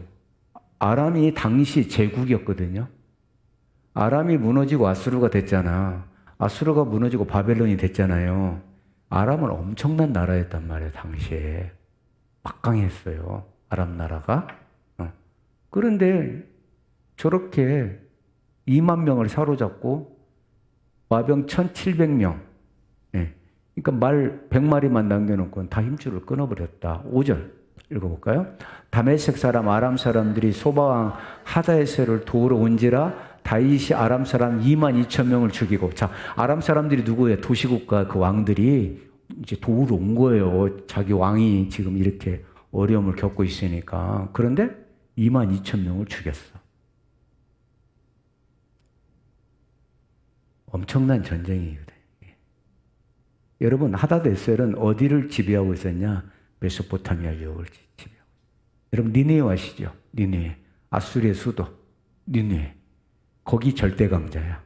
Speaker 1: 아람이 당시 제국이었거든요. 아람이 무너지고 아수르가 됐잖아. 아수르가 무너지고 바벨론이 됐잖아요. 아람은 엄청난 나라였단 말이에요, 당시에. 막강했어요, 아람 나라가. 그런데 저렇게 2만 명을 사로잡고 마병 1700명. 예. 그러니까 말 100마리만 남겨놓고 다 힘줄을 끊어버렸다. 5절 읽어볼까요? 다메섹 사람 아람 사람들이 소바왕 하다에셀을 도우러 온지라 다윗이 아람 사람 2만 2천 명을 죽이고. 자, 아람 사람들이 누구예요? 도시국가 그 왕들이 이제 도우러 온 거예요. 자기 왕이 지금 이렇게 어려움을 겪고 있으니까. 그런데 2만 2천 명을 죽였어. 엄청난 전쟁이거든요. 여러분, 하다데셀은 어디를 지배하고 있었냐? 메소포타미아 유역을 지배하고. 여러분 니느웨 아시죠? 니느웨. 아수리의 수도 니느웨. 거기 절대 강자야.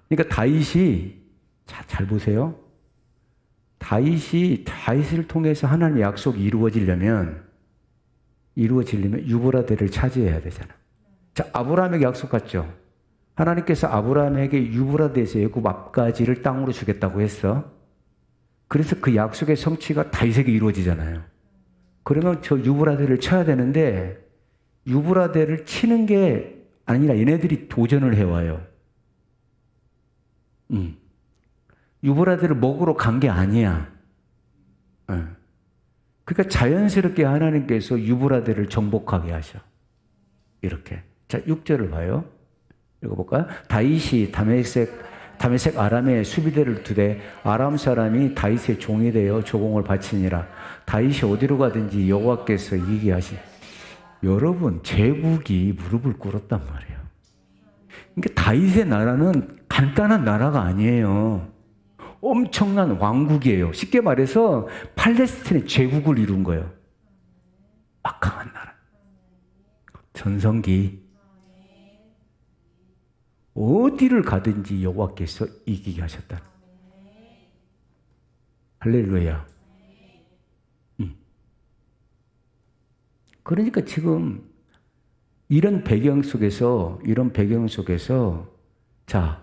Speaker 1: 그러니까 다윗이 잘 보세요. 다윗을 통해서 하나님의 약속이 이루어지려면 유브라데를 차지해야 되잖아. 자, 아브라함에게 약속 같죠? 하나님께서 아브라함에게 유브라데에서 애굽 앞가지를 땅으로 주겠다고 했어. 그래서 그 약속의 성취가 다윗에게 이루어지잖아요. 그러면 저 유브라데를 쳐야 되는데 유브라데를 치는 게 아니라 얘네들이 도전을 해와요. 유브라데를 먹으러 간 게 아니야. 그러니까 자연스럽게 하나님께서 유브라데를 정복하게 하셔. 이렇게. 자, 6절을 봐요. 읽어볼까요? 다윗이 다메섹 아람의 수비대를 두되 아람 사람이 다윗의 종이 되어 조공을 바치니라. 다윗이 어디로 가든지 여호와께서 이기게 하시. 여러분, 제국이 무릎을 꿇었단 말이에요. 그러니까 다윗의 나라는 간단한 나라가 아니에요. 엄청난 왕국이에요. 쉽게 말해서 팔레스틴의 제국을 이룬 거예요. 막강한 나라. 전성기. 어디를 가든지 여호와께서 이기게 하셨다. 할렐루야. 그러니까 지금 이런 배경 속에서 자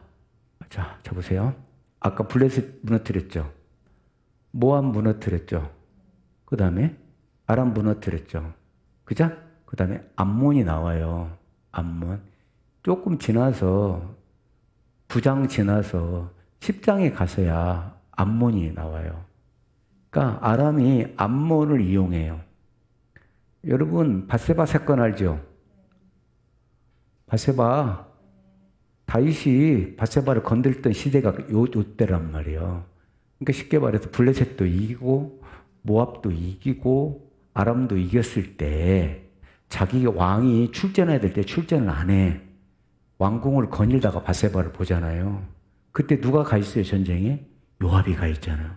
Speaker 1: 보세요. 아까 블레셋 무너뜨렸죠. 모압 무너뜨렸죠. 그 다음에 아람 무너뜨렸죠. 그죠? 그 다음에 암몬이 나와요. 암몬. 조금 지나서 9장 지나서 10장에 가서야 암몬이 나와요. 그러니까 아람이 암몬을 이용해요. 여러분 밧세바 사건 알죠? 밧세바 다윗이 밧세바를 건들던 시대가 요때란 말이에요. 그러니까 쉽게 말해서 블레셋도 이기고 모압도 이기고 아람도 이겼을 때 자기가 왕이 출전해야 될 때 출전을 안 해. 왕궁을 거닐다가 밧세바를 보잖아요. 그때 누가 가 있어요, 전쟁에? 요압이 가 있잖아요.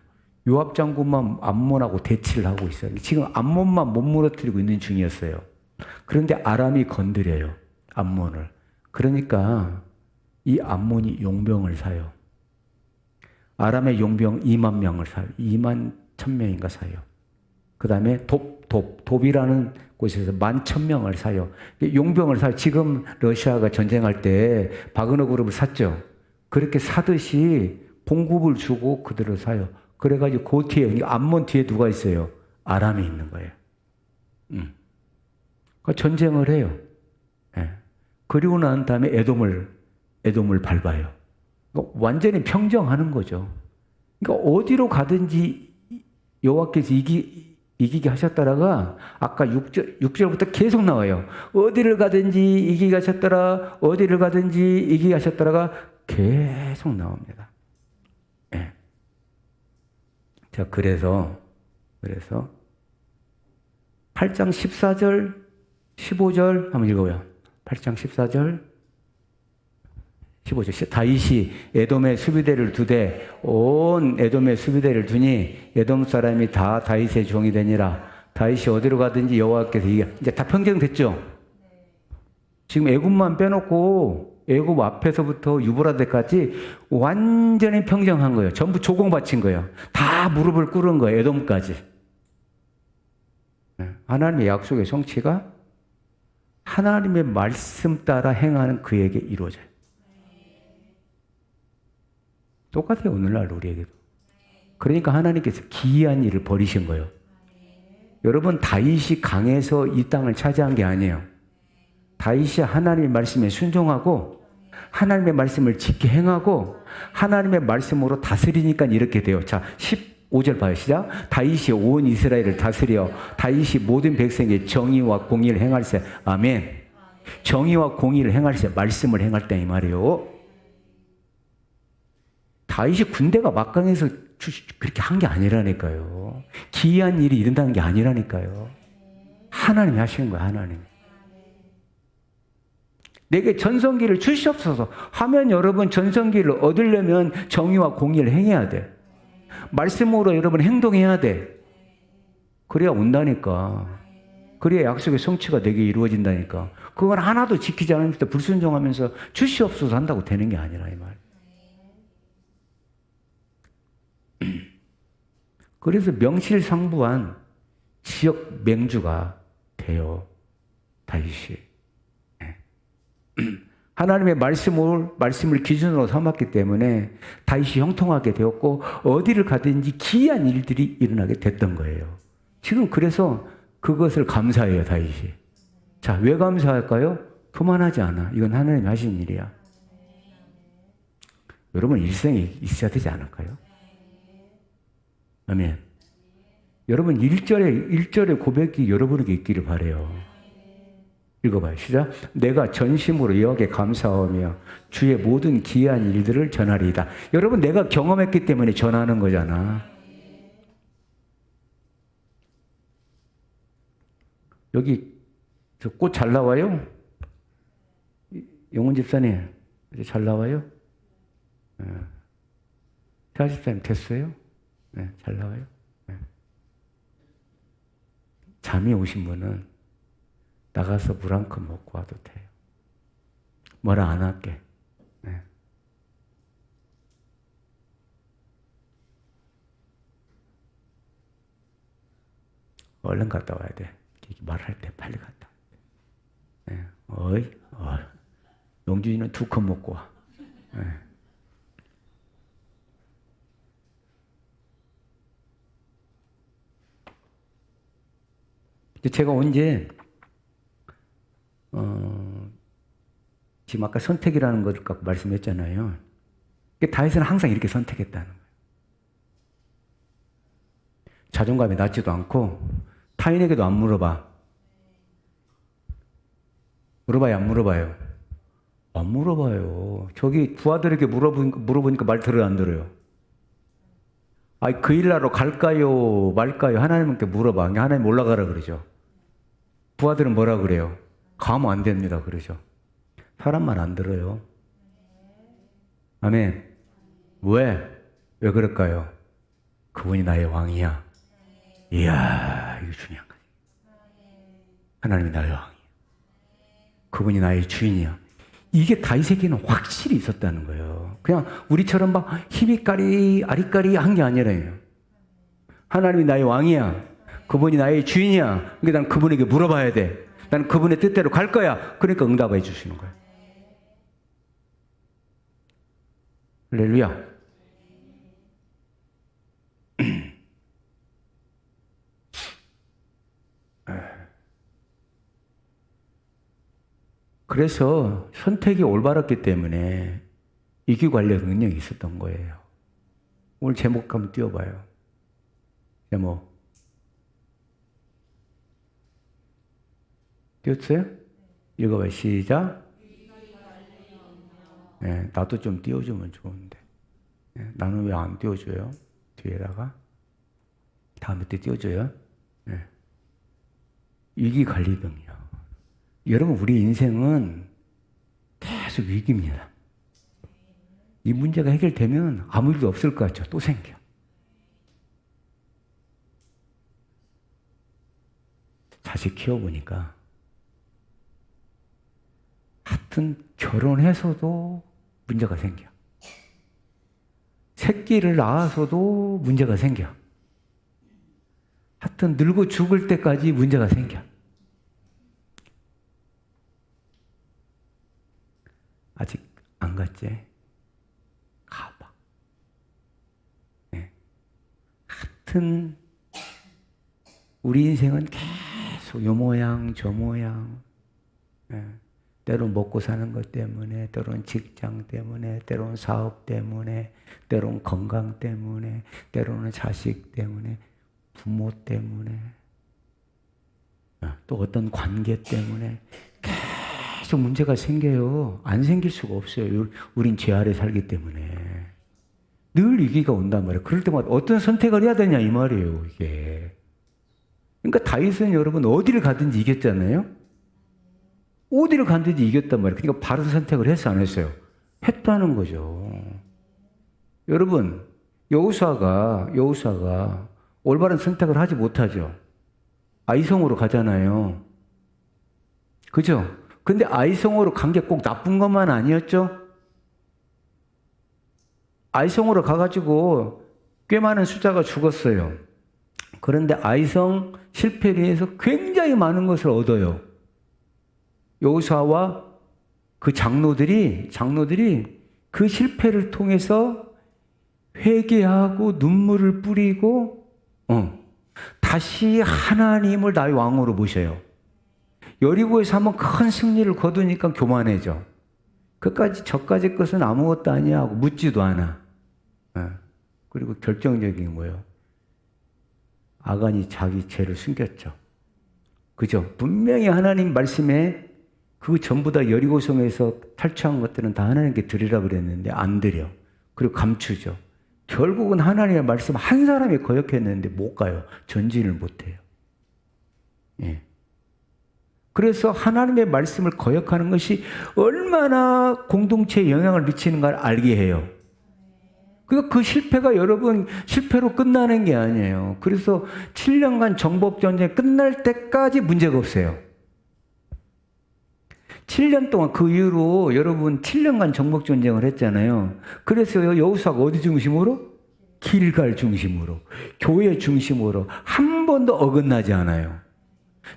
Speaker 1: 요압 장군만 암몬하고 대치를 하고 있어요. 지금 암몬만 못 무너뜨리고 있는 중이었어요. 그런데 아람이 건드려요, 암몬을. 그러니까 이 암몬이 용병을 사요. 아람의 용병 2만 명을 사요. 2만 1,000명인가 사요. 그 다음에 돕이라는 곳에서 11,000명을 사요. 용병을 사요. 지금 러시아가 전쟁할 때 바그너 그룹을 샀죠. 그렇게 사듯이 봉급을 주고 그들을 사요. 그래가지고 그 뒤에, 암몬 뒤에 누가 있어요? 아람이 있는 거예요. 그러니까 전쟁을 해요. 네. 그리고 난 다음에 에돔을 밟아요. 그러니까 완전히 평정하는 거죠. 그러니까 어디로 가든지 여호와께서 이기게 하셨다라가 아까 6절부터 계속 나와요. 어디를 가든지 이기게 하셨더라. 어디를 가든지 이기게 하셨더라가 계속 나옵니다. 네. 자, 그래서 8장 14절, 15절 한번 읽어요. 8장 14절, 15절. 다윗이 에돔의 수비대를 두되 온 에돔의 수비대를 두니 에돔 사람이 다 다윗의 종이 되니라. 다윗이 어디로 가든지 여호와께서 이제 다 평정됐죠. 지금 애굽만 빼놓고 애굽 앞에서부터 유브라데까지 완전히 평정한 거예요. 전부 조공 바친 거예요. 다 무릎을 꿇은 거예요. 에돔까지. 하나님의 약속의 성취가 하나님의 말씀 따라 행하는 그에게 이루어져요. 똑같아요. 오늘날 우리에게도. 그러니까 하나님께서 기이한 일을 벌이신 거예요. 여러분, 다윗이 강해서 이 땅을 차지한 게 아니에요. 다윗이 하나님의 말씀에 순종하고 하나님의 말씀을 지켜 행하고 하나님의 말씀으로 다스리니까 이렇게 돼요. 자, 15절 봐요. 시작. 다윗이 온 이스라엘을 다스려 다윗이 모든 백성의 정의와 공의를 행할세. 아멘. 정의와 공의를 행할세. 말씀을 행할 때 이 말이에요. 다윗이 군대가 막강해서 그렇게 한 게 아니라니까요. 기이한 일이 일어나는 게 아니라니까요. 하나님이 하시는 거예요. 하나님. 내게 전성기를 주시옵소서 하면 여러분 전성기를 얻으려면 정의와 공의를 행해야 돼. 말씀으로 여러분 행동해야 돼. 그래야 온다니까. 그래야 약속의 성취가 되게 이루어진다니까. 그건 하나도 지키지 않으면서 불순종하면서 주시옵소서 한다고 되는 게 아니라 이 말. 그래서 명실상부한 지역 맹주가 돼요. 다윗이. 하나님의 말씀을 기준으로 삼았기 때문에 다윗이 형통하게 되었고 어디를 가든지 기이한 일들이 일어나게 됐던 거예요. 지금 그래서 그것을 감사해요, 다윗이. 자, 왜 감사할까요? 그만하지 않아. 이건 하나님이 하신 일이야. 여러분 일생에 있어야 되지 않을까요? 아멘. 여러분 1절의 고백이 여러분에게 있기를 바라요. 읽어봐요. 시작. 내가 전심으로 여호와께 감사하며 주의 모든 기이한 일들을 전하리이다. 여러분 내가 경험했기 때문에 전하는 거잖아. 여기 꽃 잘 나와요? 영훈 집사님 잘 나와요? 태아 집사님 됐어요? 네, 잘 나와요? 네. 잠이 오신 분은 나가서 물 한 컵 먹고 와도 돼요. 뭐라 안 할게. 네. 얼른 갔다 와야 돼. 말할 때 빨리 갔다 와야 돼. 네. 용준이는 2컵 먹고 와. 네. 제가 언제 지금 아까 선택이라는 것을 갖고 말씀했잖아요. 다윗은 항상 이렇게 선택했다는 거예요. 자존감이 낮지도 않고 타인에게도 안 물어봐. 물어봐요, 안 물어봐요? 안 물어봐요. 저기 부하들에게 물어보니까 말 들어요, 안 들어요? 그 일하러 갈까요, 말까요? 하나님께 물어봐. 하나님 올라가라 그러죠. 부하들은 뭐라 그래요? 가면 안 됩니다. 그러죠. 사람 말 안 들어요. 아멘. 왜? 왜 그럴까요? 그분이 나의 왕이야. 이야, 이거 중요한 거지. 하나님이 나의 왕이야. 그분이 나의 주인이야. 이게 다윗에게는 확실히 있었다는 거예요. 그냥 우리처럼 막 희비까리 아리까리 한 게 아니라요. 하나님이 나의 왕이야. 그분이 나의 주인이야. 그러니까 난 그분에게 물어봐야 돼. 나는 그분의 뜻대로 갈 거야. 그러니까 응답해 주시는 거예요. 할렐루야. 그래서 선택이 올바랐기 때문에 이기 관련 능력이 있었던 거예요. 오늘 제목 한번 띄워봐요. 제목. 띄웠어요? 읽어봐요. 시작. 네, 나도 좀 띄워주면 좋은데. 네, 나는 왜 안 띄워줘요? 뒤에다가. 다음에 때 띄워줘요. 네. 위기관리병이요. 여러분, 우리 인생은 계속 위기입니다. 이 문제가 해결되면 아무 일도 없을 것 같죠? 또 생겨. 자식 키워보니까 하여튼 결혼해서도 문제가 생겨. 새끼를 낳아서도 문제가 생겨. 하여튼 늙어 죽을 때까지 문제가 생겨. 아직 안 갔지? 가봐. 네. 하여튼 우리 인생은 계속 요 모양 저 모양. 네. 때론 먹고 사는 것 때문에, 때론 직장 때문에, 때론 사업 때문에, 때론 건강 때문에, 때로는 자식 때문에, 부모 때문에, 또 어떤 관계 때문에 계속 문제가 생겨요. 안 생길 수가 없어요. 우린 죄 아래 살기 때문에. 늘 위기가 온단 말이에요. 그럴 때마다 어떤 선택을 해야 되냐 이 말이에요. 이게. 그러니까 다윗은 여러분 어디를 가든지 이겼잖아요. 어디를 갔든지 이겼단 말이에요. 그러니까 바른 선택을 했어, 안 했어요? 했다는 거죠. 여러분, 여호수아가 올바른 선택을 하지 못하죠. 아이성으로 가잖아요. 그죠? 근데 아이성으로 간 게 꼭 나쁜 것만 아니었죠? 아이성으로 가가지고 꽤 많은 숫자가 죽었어요. 그런데 아이성 실패를 해서 굉장히 많은 것을 얻어요. 여호수아와 그 장로들이 그 실패를 통해서 회개하고 눈물을 뿌리고 다시 하나님을 나의 왕으로 모셔요. 여리고에서 한번 큰 승리를 거두니까 교만해져. 저까지 것은 아무것도 아니야 하고 묻지도 않아. 그리고 결정적인 거예요. 아간이 자기 죄를 숨겼죠. 그죠? 분명히 하나님 말씀에 그 전부 다 여리고성에서 탈취한 것들은 다 하나님께 드리라 그랬는데 안 드려. 그리고 감추죠. 결국은 하나님의 말씀 한 사람이 거역했는데 못 가요. 전진을 못 해요. 예. 그래서 하나님의 말씀을 거역하는 것이 얼마나 공동체에 영향을 미치는가를 알게 해요. 그러니까 그 실패가 여러분 실패로 끝나는 게 아니에요. 그래서 7년간 정복전쟁이 끝날 때까지 문제가 없어요. 7년 동안 그 이후로 여러분 7년간 정복전쟁을 했잖아요. 그래서 여호수아가 어디 중심으로? 길갈 중심으로, 교회 중심으로 한 번도 어긋나지 않아요.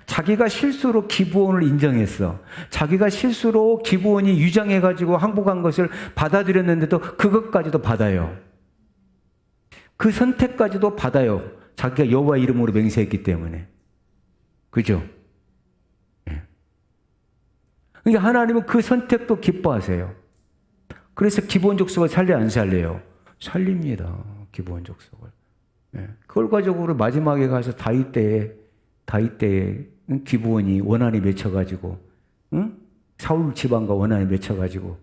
Speaker 1: 자기가 실수로 기브온을 인정했어. 자기가 실수로 기브온이 유장해가지고 항복한 것을 받아들였는데도 그것까지도 받아요. 그 선택까지도 받아요. 자기가 여호와 이름으로 맹세했기 때문에. 그죠? 그러니까 하나님은 그 선택도 기뻐하세요. 그래서 기브온 족속을 살려 안 살려요? 살립니다. 기브온 족속을. 결과적으로 마지막에 가서 다윗 때에 기브온이 원한이 맺혀가지고, 사울 집안과 원한이 맺혀가지고,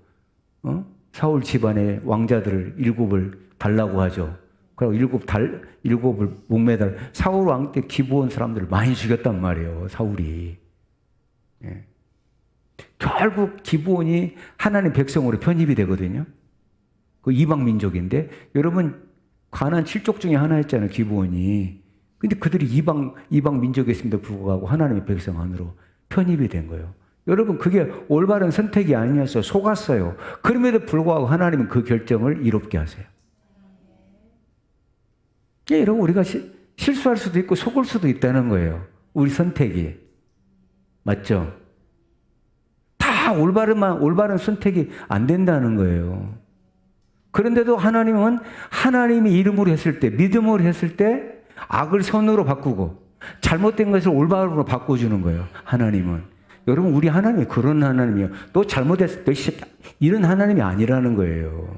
Speaker 1: 사울 집안의 왕자들을 7을 달라고 하죠. 그리고 7을 목매달. 사울 왕 때 기브온 사람들을 많이 죽였단 말이에요. 사울이. 결국 기브온이 하나님 백성으로 편입이 되거든요. 그 이방 민족인데 여러분 가나안 7족 중에 하나였잖아요. 기브온이. 근데 그들이 이방 민족이었음에도 불구하고 하나님의 백성 안으로 편입이 된 거예요. 여러분 그게 올바른 선택이 아니었어요. 속았어요. 그럼에도 불구하고 하나님은 그 결정을 이롭게 하세요. 여러분 우리가 실수할 수도 있고 속을 수도 있다는 거예요. 우리 선택이. 맞죠? 다 올바른 선택이 안 된다는 거예요. 그런데도 하나님은 하나님의 이름으로 했을 때, 믿음으로 했을 때 악을 선으로 바꾸고 잘못된 것을 올바름으로 바꿔주는 거예요. 하나님은. 여러분 우리 하나님이 그런 하나님이에요. 너 잘못했을 때 이런 하나님이 아니라는 거예요.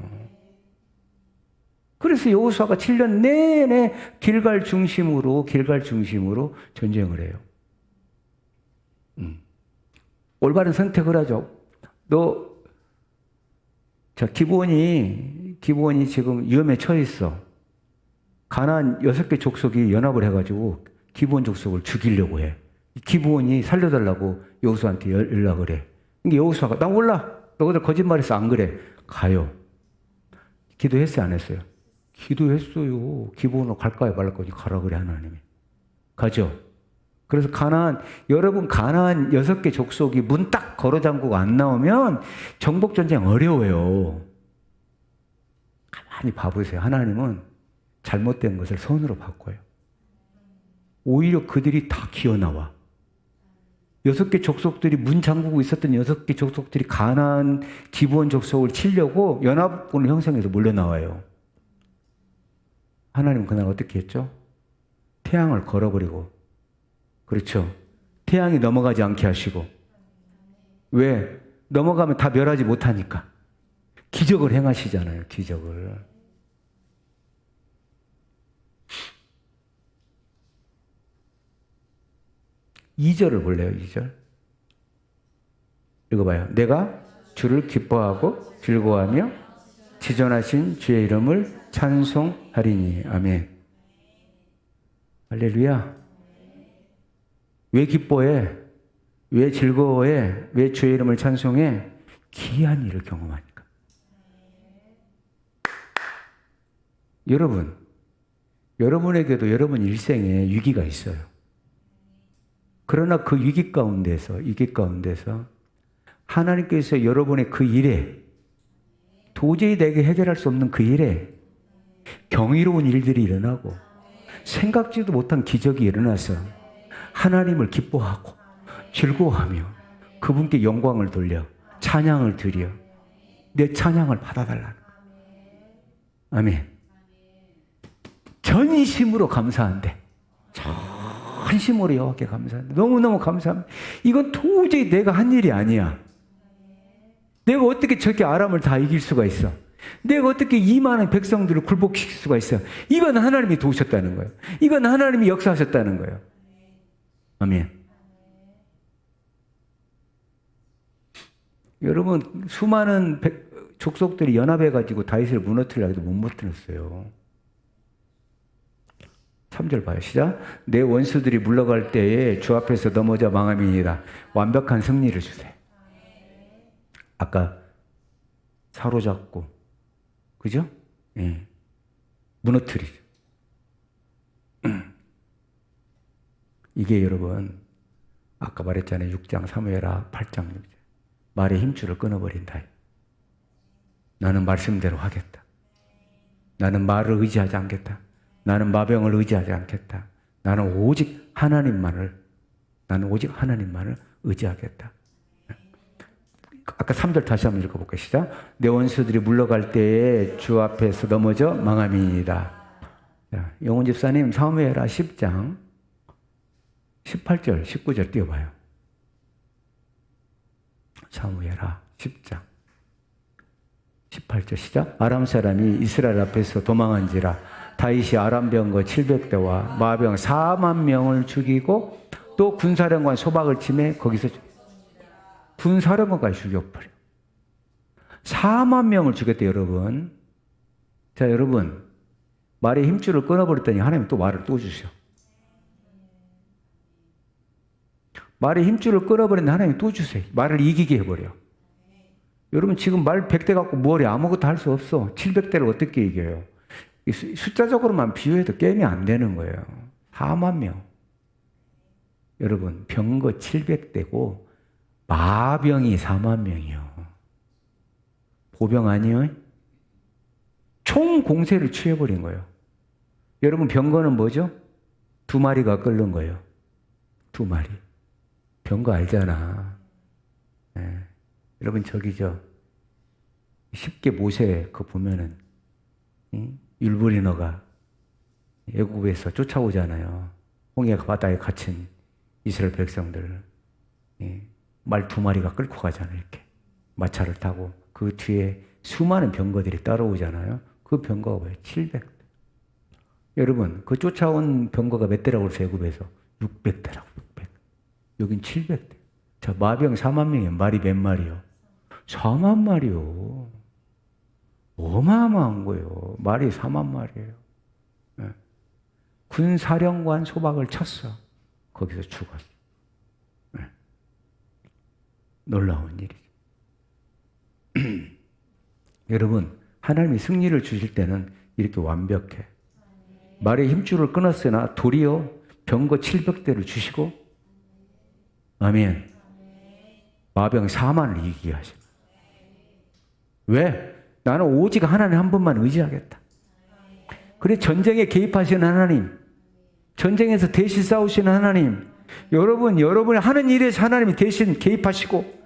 Speaker 1: 그래서 여호수아가 7년 내내 길갈 중심으로 전쟁을 해요. 올바른 선택을 하죠. 기브온이 지금 위험에 처해 있어. 가나안 6개 족속이 연합을 해가지고 기브온 족속을 죽이려고 해. 기브온이 살려달라고 여호수아한테 연락을 해. 근데 여호수아가 나 몰라. 너희들 거짓말해서 안 그래. 가요. 기도했어요, 안 했어요? 기도했어요. 기브온으로 갈까요, 말까요? 가라 그래 하나님이. 가죠. 그래서 여러분 가나안 6개 족속이 문 딱 걸어 잠그고 안 나오면 정복전쟁 어려워요. 가만히 봐보세요. 하나님은 잘못된 것을 선으로 바꿔요. 오히려 그들이 다 기어나와. 6개 족속들이 문 잠그고 있었던 6개 족속들이 가나안 기브온 족속을 치려고 연합군을 형성해서 몰려나와요. 하나님은 그날 어떻게 했죠? 태양을 걸어버리고, 그렇죠. 태양이 넘어가지 않게 하시고. 왜? 넘어가면 다 멸하지 못하니까. 기적을 행하시잖아요. 기적을. (2절을) 볼래요? 2절. 읽어봐요. 내가 주를 기뻐하고 즐거워하며 지존하신 주의 이름을 찬송하리니. 아멘. 할렐루야. 왜 기뻐해? 왜 즐거워해? 왜 주의 이름을 찬송해? 귀한 일을 경험하니까. 여러분에게도 여러분 일생에 위기가 있어요. 그러나 그 위기 가운데서 하나님께서 여러분의 그 일에, 도저히 내게 해결할 수 없는 그 일에 경이로운 일들이 일어나고 생각지도 못한 기적이 일어나서 하나님을 기뻐하고 즐거워하며 그분께 영광을 돌려 찬양을 드려 내 찬양을 받아달라는 거예요. 아멘. 전심으로 감사한대. 전심으로 여호와께 감사한대. 너무너무 감사합니다. 이건 도저히 내가 한 일이 아니야. 내가 어떻게 저렇게 아람을 다 이길 수가 있어? 내가 어떻게 2만의 백성들을 굴복시킬 수가 있어? 이건 하나님이 도우셨다는 거예요. 이건 하나님이 역사하셨다는 거예요. 아멘. 여러분, 수많은 족속들이 연합해가지고 다윗을 무너뜨리려고 해도 못 무너뜨렸어요. 3절 봐요. 시작. 내 원수들이 물러갈 때에 주 앞에서 넘어져 망함이니이다. 완벽한 승리를 주세요. 아까 사로잡고, 그죠? 예. 무너뜨리죠. 이게 여러분, 아까 말했잖아요. 6장 사무엘하 8장 6절. 말의 힘줄을 끊어버린다. 나는 말씀대로 하겠다. 나는 말을 의지하지 않겠다. 나는 마병을 의지하지 않겠다. 나는 오직 하나님만을 의지하겠다. 아까 3절 다시 한번 읽어볼게요. 시작. 내 원수들이 물러갈 때에 주 앞에서 넘어져 망함이니이다. 영훈 집사님 사무엘하 10장 18절 19절 띄워봐요. 사무엘하 10장 18절 시작. 아람 사람이 이스라엘 앞에서 도망한지라 다윗이 아람 병거 700대와 마병 4만 명을 죽이고 또 군사령관 소박을 치매 거기서 군사령관까지 죽여버려. 4만 명을 죽였대 여러분. 자 여러분, 말의 힘줄을 끊어버렸더니 하나님 또 말을 또 주셔. 말의 힘줄을 끊어버렸는데 하나님이 또 주세요. 말을 이기게 해버려. 여러분 지금 말 100대 갖고 뭐래 아무것도 할 수 없어. 700대를 어떻게 이겨요? 숫자적으로만 비교해도 게임이 안 되는 거예요. 4만 명. 여러분 병거 700대고 마병이 4만 명이요. 보병 아니요? 총 공세를 취해버린 거예요. 여러분 병거는 뭐죠? 2마리가 끓는 거예요. 2마리. 병거 알잖아. 네. 여러분 저기죠. 쉽게 모세 그거 보면은 율브리너가 애국에서 쫓아오잖아요. 홍해 바다에 갇힌 이스라엘 백성들. 말 2마리가 끌고 가잖아요. 이렇게 마차를 타고 그 뒤에 수많은 병거들이 따라오잖아요. 그 병거가 뭐예요? 700대. 여러분 그 쫓아온 병거가 몇 대라고 그랬어요? 애국에서 600대라고. 600. 여긴 700대. 자 마병 4만 명이에요. 말이 몇 마리요? 4만 마리요. 어마어마한 거예요. 말이 4만 마리예요. 네. 군사령관 소박을 쳤어. 거기서 죽었어. 네. 놀라운 일이죠. 여러분 하나님이 승리를 주실 때는 이렇게 완벽해. 말의 힘줄을 끊었으나 도리어 병거 700대를 주시고 아멘. 마병 4만을 이기게 하시고. 왜? 나는 오직 하나님 한 분만 의지하겠다. 그래 전쟁에 개입하시는 하나님, 전쟁에서 대신 싸우시는 하나님, 여러분이 하는 일에서 하나님이 대신 개입하시고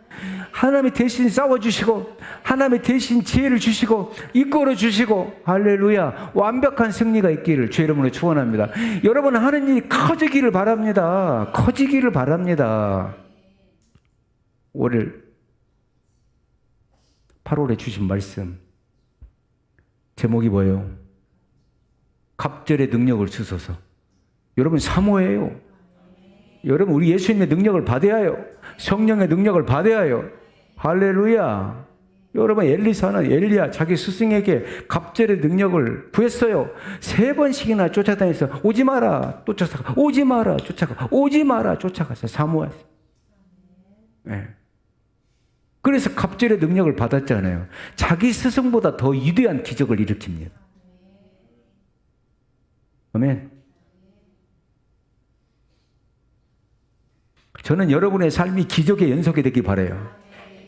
Speaker 1: 하나님이 대신 싸워주시고 하나님이 대신 지혜를 주시고 이끌어 주시고 할렐루야 완벽한 승리가 있기를 주의 이름으로 축원합니다. 여러분 하는 일이 커지기를 바랍니다. 커지기를 바랍니다. 올 8월에 주신 말씀 제목이 뭐예요? 갑절의 능력을 주소서. 여러분 사모해요. 여러분 우리 예수님의 능력을 받아야 해요. 성령의 능력을 받아야 해요. 할렐루야. 여러분 엘리야 자기 스승에게 갑절의 능력을 구했어요. 3번씩이나 쫓아다녀서 오지 마라 또 쫓아가 오지 마라 쫓아가 오지 마라 쫓아가서 사모했어요. 네. 그래서 갑절의 능력을 받았잖아요. 자기 스승보다 더 위대한 기적을 일으킵니다. 아멘. 저는 여러분의 삶이 기적의 연속이 되길 바라요.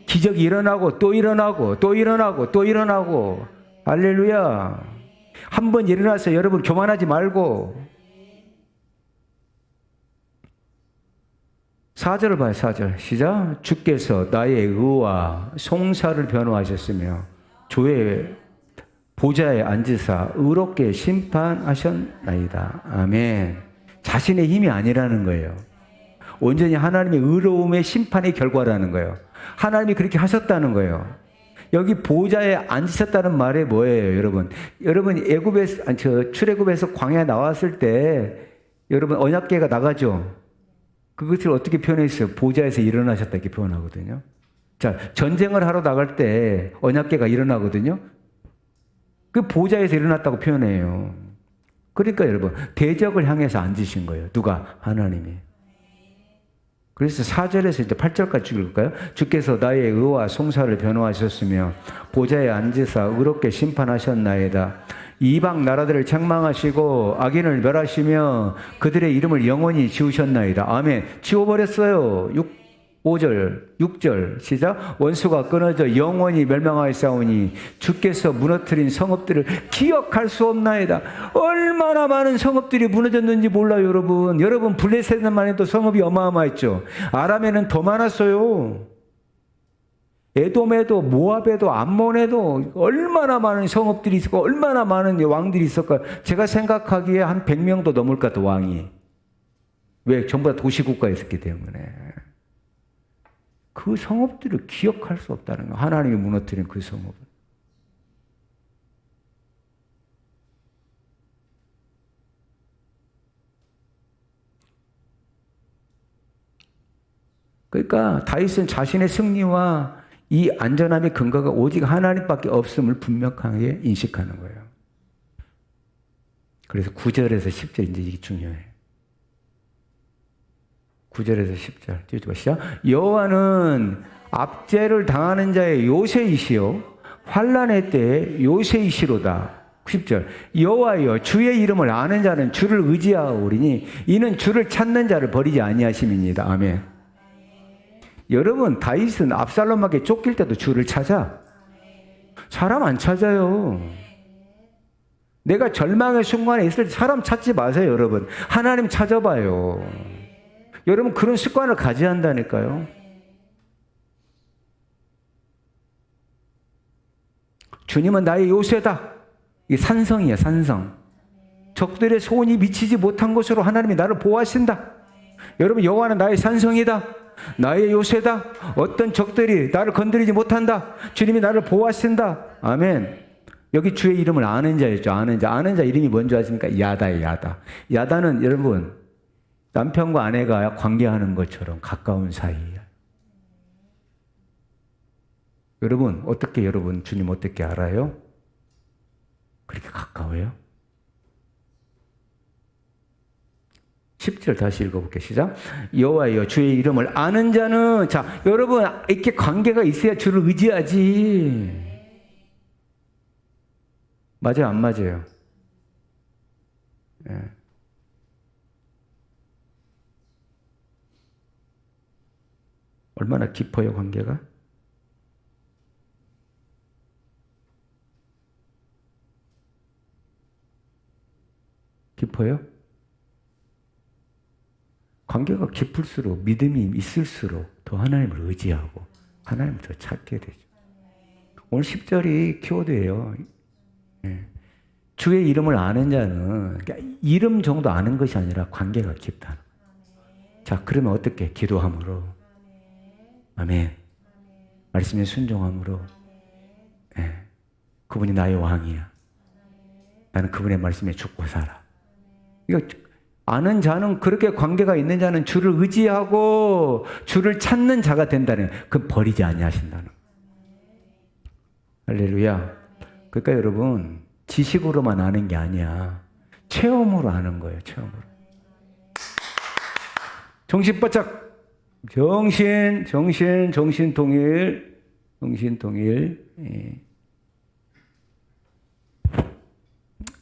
Speaker 1: 기적이 일어나고 또 일어나고 또 일어나고 또 일어나고. 할렐루야. 한 번 일어나서 여러분 교만하지 말고. 4절을 봐요. 4절 시작. 주께서 나의 의와 송사를 변호하셨으며 주의 보좌에 앉으사 의롭게 심판하셨나이다. 아멘. 자신의 힘이 아니라는 거예요. 온전히 하나님의 의로움의 심판의 결과라는 거예요. 하나님이 그렇게 하셨다는 거예요. 여기 보좌에 앉으셨다는 말이 뭐예요, 여러분? 여러분 출애굽에서 광야에 나왔을 때 여러분 언약궤가 나가죠. 그것을 어떻게 표현했어요? 보좌에서 일어나셨다 이렇게 표현하거든요. 자, 전쟁을 하러 나갈 때 언약궤가 일어나거든요. 그 보좌에서 일어났다고 표현해요. 그러니까 여러분 대적을 향해서 앉으신 거예요. 누가? 하나님이. 그래서 4절에서 이제 8절까지 읽을까요? 주께서 나의 의와 송사를 변호하셨으며 보좌에 앉으사 의롭게 심판하셨나이다. 이방 나라들을 책망하시고 악인을 멸하시며 그들의 이름을 영원히 지우셨나이다. 아멘. 지워버렸어요. 5절, 6절 시작. 원수가 끊어져 영원히 멸망하였사오니 주께서 무너뜨린 성읍들을 기억할 수 없나이다. 얼마나 많은 성읍들이 무너졌는지 몰라요, 여러분. 여러분 블레셋만 해도 성읍이 어마어마했죠. 아람에는 더 많았어요. 에돔에도 모압에도 암몬에도 얼마나 많은 성읍들이 있었고 얼마나 많은 왕들이 있었까. 제가 생각하기에 한 100명도 넘을 것 같아, 왕이. 왜? 전부 다 도시국가에 있었기 때문에. 그 성읍들을 기억할 수 없다는 거. 하나님이 무너뜨린 그 성읍을. 그러니까 다윗은 자신의 승리와 이 안전함의 근거가 오직 하나님밖에 없음을 분명하게 인식하는 거예요. 그래서 9절에서 10절 이제 이게 중요해요. 9절에서 10절 띄워주시죠. 여호와는 압제를 당하는 자의 요새이시요 환난의 때에 요새이시로다. 10절 여호와여 주의 이름을 아는 자는 주를 의지하오리니 이는 주를 찾는 자를 버리지 아니하심이니이다. 아멘. 여러분 다윗은 압살롬에게 쫓길 때도 주를 찾아. 사람 안 찾아요. 내가 절망의 순간에 있을 때 사람 찾지 마세요. 여러분 하나님 찾아봐요. 여러분 그런 습관을 가져야 한다니까요. 주님은 나의 요새다. 이게 산성이에요. 산성. 적들의 소원이 미치지 못한 곳으로 하나님이 나를 보호하신다. 여러분 여호와는 나의 산성이다. 나의 요새다. 어떤 적들이 나를 건드리지 못한다. 주님이 나를 보호하신다. 아멘. 여기 주의 이름을 아는 자였죠. 아는 자. 아는 자 이름이 뭔지 아십니까? 야다예요. 야다. 야다는 여러분 남편과 아내가 관계하는 것처럼 가까운 사이예요. 여러분 어떻게 여러분 주님 어떻게 알아요? 그렇게 가까워요? 10절 다시 읽어볼게요. 시작. 여호와여 주의 이름을 아는 자는 자 여러분 이렇게 관계가 있어야 주를 의지하지. 맞아요? 안 맞아요? 예. 얼마나 깊어요 관계가? 깊어요? 관계가 깊을수록 믿음이 있을수록 더 하나님을 의지하고 하나님을 더 찾게 되죠. 오늘 10절이 키워드예요. 예. 주의 이름을 아는 자는 그러니까 이름 정도 아는 것이 아니라 관계가 깊다. 자, 그러면 어떻게? 기도함으로. 아멘. 말씀에 순종함으로. 예. 그분이 나의 왕이야. 나는 그분의 말씀에 죽고 살아. 이거 아는 자는 그렇게 관계가 있는 자는 주를 의지하고 주를 찾는 자가 된다는 그 버리지 아니하신다는. 할렐루야. 그러니까 여러분 지식으로만 아는 게 아니야. 체험으로 아는 거예요. 체험으로. 정신 바짝. 정신 통일. 예.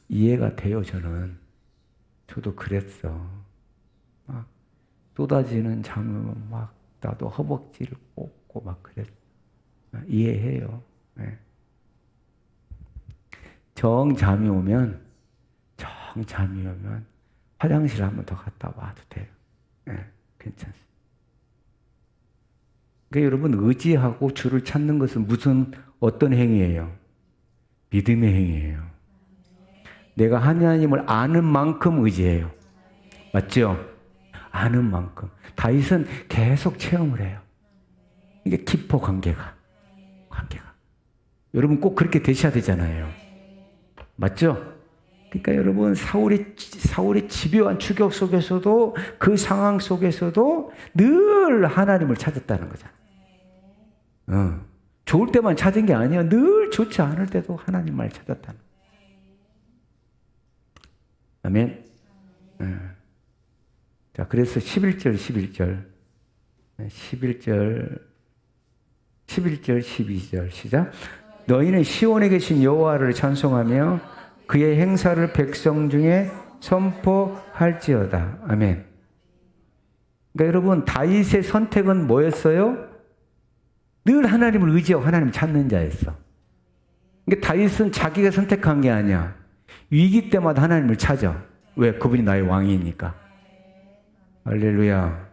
Speaker 1: 이해가 돼요. 저도 그랬어. 쏟아지는 잠이 오면 막 나도 허벅지를 꽂고 막 그래. 이해해요. 네. 정잠이 오면 화장실 한 번 더 갔다 와도 돼요. 네, 괜찮습니다. 그러니까 여러분 의지하고 주를 찾는 것은 어떤 행위예요? 믿음의 행위예요. 내가 하나님을 아는 만큼 의지해요. 맞죠? 아는 만큼. 다윗은 계속 체험을 해요. 이게 깊어 관계가. 여러분 꼭 그렇게 되셔야 되잖아요. 맞죠? 그러니까 여러분 사울의 집요한 추격 속에서도 그 상황 속에서도 늘 하나님을 찾았다는 거잖아요. 좋을 때만 찾은 게 아니야. 늘 좋지 않을 때도 하나님을 찾았다는 거예요. 아멘. 자, 그래서 11절 12절 시작. 너희는 시온에 계신 여호와를 찬송하며 그의 행사를 백성 중에 선포할지어다. 아멘. 그러니까 여러분 다윗의 선택은 뭐였어요? 늘 하나님을 의지하고 하나님을 찾는 자였어. 그러니까 다윗은 자기가 선택한 게 아니야. 위기 때마다 하나님을 찾아. 왜? 그분이 나의 왕이니까. 할렐루야.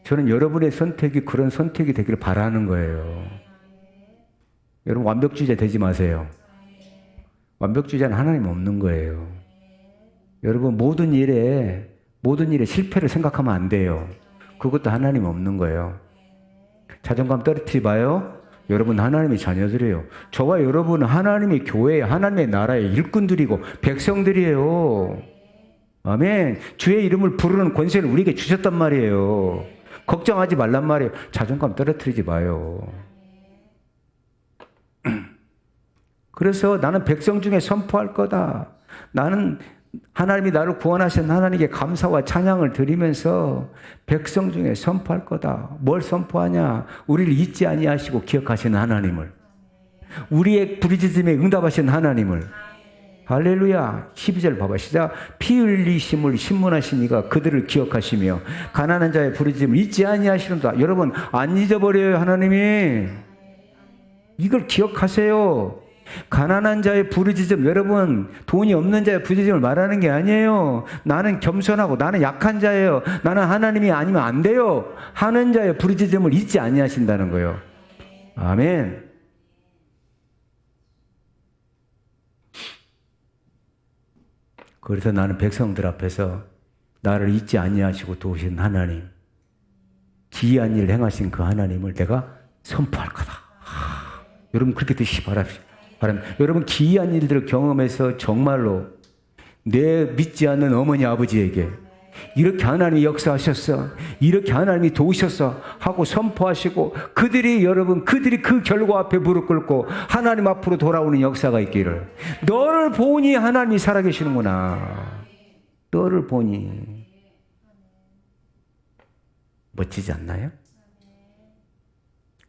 Speaker 1: 저는 여러분의 선택이 그런 선택이 되기를 바라는 거예요. 여러분 완벽주의자 되지 마세요. 완벽주의자는 하나님 없는 거예요. 여러분 모든 일에 실패를 생각하면 안 돼요. 그것도 하나님 없는 거예요. 자존감 떨어뜨리지 마요. 여러분 하나님의 자녀들이에요. 저와 여러분은 하나님의 교회, 하나님의 나라의 일꾼들이고 백성들이에요. 아멘. 주의 이름을 부르는 권세를 우리에게 주셨단 말이에요. 걱정하지 말란 말이에요. 자존감 떨어뜨리지 마요. 그래서 나는 백성 중에 선포할 거다. 나는 하나님이 나를 구원하신 하나님께 감사와 찬양을 드리면서 백성 중에 선포할 거다. 뭘 선포하냐? 우리를 잊지 아니하시고 기억하시는 하나님을. 우리의 부르짖음에 응답하신 하나님을. 할렐루야. 12절 봐봐. 시작. 피 흘리심을 신문하신 이가 그들을 기억하시며 가난한 자의 부르짖음을 잊지 아니하시는다. 여러분 안 잊어버려요. 하나님이. 이걸 기억하세요. 가난한 자의 부르짖음, 여러분 돈이 없는 자의 부르짖음을 말하는 게 아니에요. 나는 겸손하고 나는 약한 자예요. 나는 하나님이 아니면 안 돼요. 하는 자의 부르짖음을 잊지 아니하신다는 거예요. 아멘. 그래서 나는 백성들 앞에서 나를 잊지 아니하시고 도우신 하나님, 기이한 일을 행하신 그 하나님을 내가 선포할 거다. 여러분 그렇게 되시기 바랍니다. 여러분 기이한 일들을 경험해서 정말로 내 믿지 않는 어머니 아버지에게 이렇게 하나님이 역사하셨어, 이렇게 하나님이 도우셨어 하고 선포하시고 그들이 그 결과 앞에 무릎 꿇고 하나님 앞으로 돌아오는 역사가 있기를. 너를 보니 하나님이 살아계시는구나. 너를 보니. 멋지지 않나요?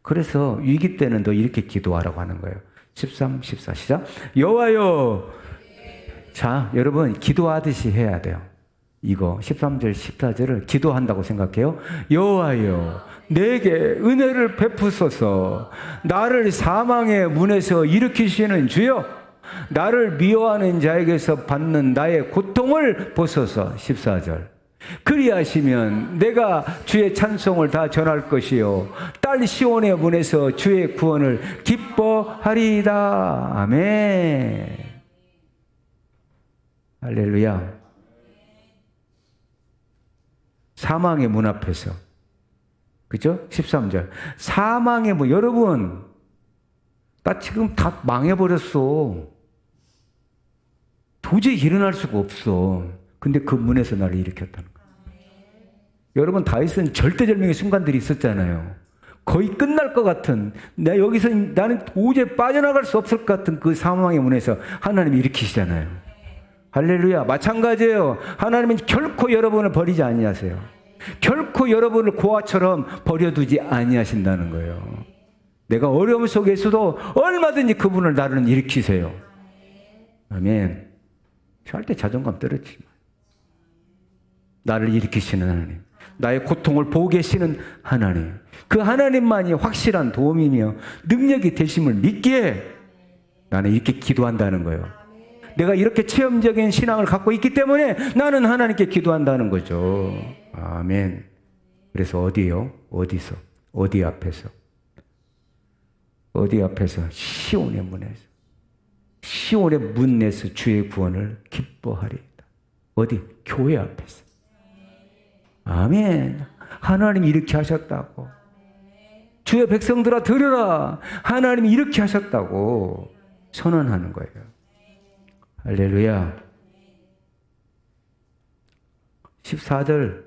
Speaker 1: 그래서 위기 때는 너 이렇게 기도하라고 하는 거예요. 13, 14 시작. 여호와여. 자, 여러분 기도하듯이 해야 돼요. 이거 13절 14절을 기도한다고 생각해요. 여호와여 내게 은혜를 베푸소서. 나를 사망의 문에서 일으키시는 주여, 나를 미워하는 자에게서 받는 나의 고통을 보소서. 14절. 그리하시면 내가 주의 찬송을 다 전할 것이요 딸 시온의 문에서 주의 구원을 기뻐하리이다. 아멘. 할렐루야. 사망의 문 앞에서, 그죠? 13절. 사망의 문. 여러분 나 지금 다 망해버렸어. 도저히 일어날 수가 없어. 근데 그 문에서 나를 일으켰다는 거예요. 여러분 다윗은 절대절명의 순간들이 있었잖아요. 거의 끝날 것 같은, 여기서 나는 도저히 빠져나갈 수 없을 것 같은 그 사망의 문에서 하나님이 일으키시잖아요. 할렐루야. 마찬가지예요. 하나님은 결코 여러분을 버리지 아니하세요. 결코 여러분을 고아처럼 버려두지 아니하신다는 거예요. 내가 어려움 속에서도 얼마든지 그분을 나를 일으키세요. 아멘. 절대 자존감 떨어지지 마요. 나를 일으키시는 하나님. 나의 고통을 보고 계시는 하나님. 그 하나님만이 확실한 도움이며 능력이 되심을 믿기에 나는 이렇게 기도한다는 거예요. 내가 이렇게 체험적인 신앙을 갖고 있기 때문에 나는 하나님께 기도한다는 거죠. 아멘. 그래서 어디요? 어디서? 어디 앞에서? 어디 앞에서? 시온의 문에서. 시온의 문에서 주의 구원을 기뻐하리이다. 어디? 교회 앞에서. 아멘. 하나님이 이렇게 하셨다고. 주의 백성들아 들으라. 하나님이 이렇게 하셨다고 선언하는 거예요. 할렐루야. 14절,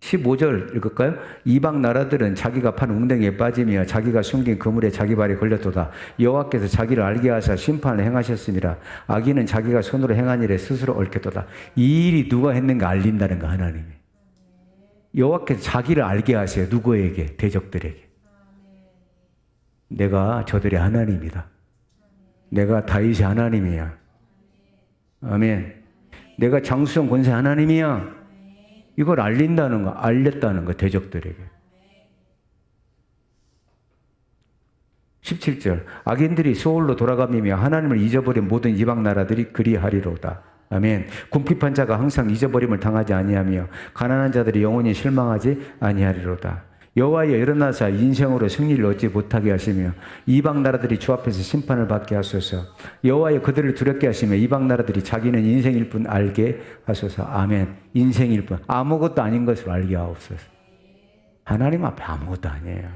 Speaker 1: 15절 읽을까요? 이방 나라들은 자기가 판 웅덩이에 빠지며 자기가 숨긴 그물에 자기 발이 걸렸도다. 여호와께서 자기를 알게 하사 심판을 행하셨습니다. 악인은 자기가 손으로 행한 일에 스스로 얽혔도다. 이 일이 누가 했는가 알린다는 거 하나님이. 여호와께서 자기를 알게 하세요. 누구에게? 대적들에게. 내가 저들의 하나님이다. 내가 다윗의 하나님이야. 아멘. 내가 장수형 권세 하나님이야. 이걸 알린다는 거, 알렸다는 거, 대적들에게. 17절. 악인들이 소홀로 돌아가며 하나님을 잊어버린 모든 이방 나라들이 그리하리로다. 아멘. 궁핍한 자가 항상 잊어버림을 당하지 아니하며 가난한 자들이 영원히 실망하지 아니하리로다. 여호와여 일어나사 인생으로 승리를 얻지 못하게 하시며 이방 나라들이 주 앞에서 심판을 받게 하소서. 여호와여 그들을 두렵게 하시며 이방 나라들이 자기는 인생일 뿐 알게 하소서. 아멘. 인생일 뿐 아무것도 아닌 것을 알게 하옵소서. 하나님 앞에 아무것도 아니에요.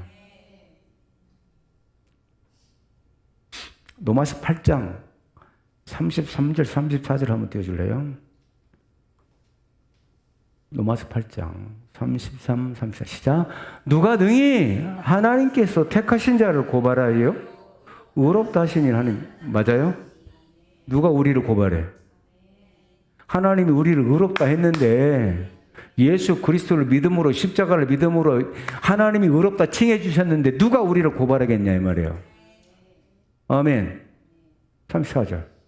Speaker 1: 로마서 8장 33절 34절 한번 띄워줄래요? 로마서 8장 33, 34 시작. 누가 능히 하나님께서 택하신 자를 고발하여 의롭다 하시니 하나님. 맞아요? 누가 우리를 고발해? 하나님이 우리를 의롭다 했는데 예수 그리스도를 믿음으로 십자가를 믿음으로 하나님이 의롭다 칭해 주셨는데 누가 우리를 고발하겠냐 이 말이에요. 아멘. 34절.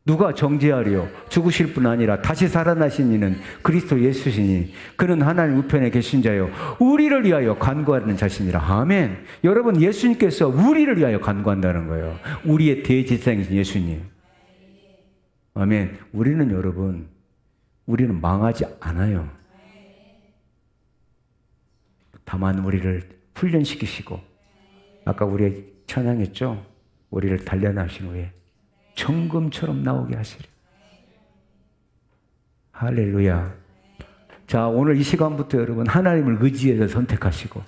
Speaker 1: 누가 정죄하리요? 죽으실 뿐 아니라 다시 살아나신 이는 그리스도 예수시니 그는 하나님 우편에 계신 자요 우리를 위하여 간구하는 자신이라. 아멘. 여러분 예수님께서 우리를 위하여 간구한다는 거예요. 우리의 대제사장이신 예수님. 아멘. 우리는 여러분 우리는 망하지 않아요. 다만 우리를 훈련시키시고 아까 우리 찬양했죠? 우리를 단련하신 후에 정금처럼 나오게 하시리. 할렐루야. 자, 오늘 이 시간부터 여러분 하나님을 의지해서 선택하시고,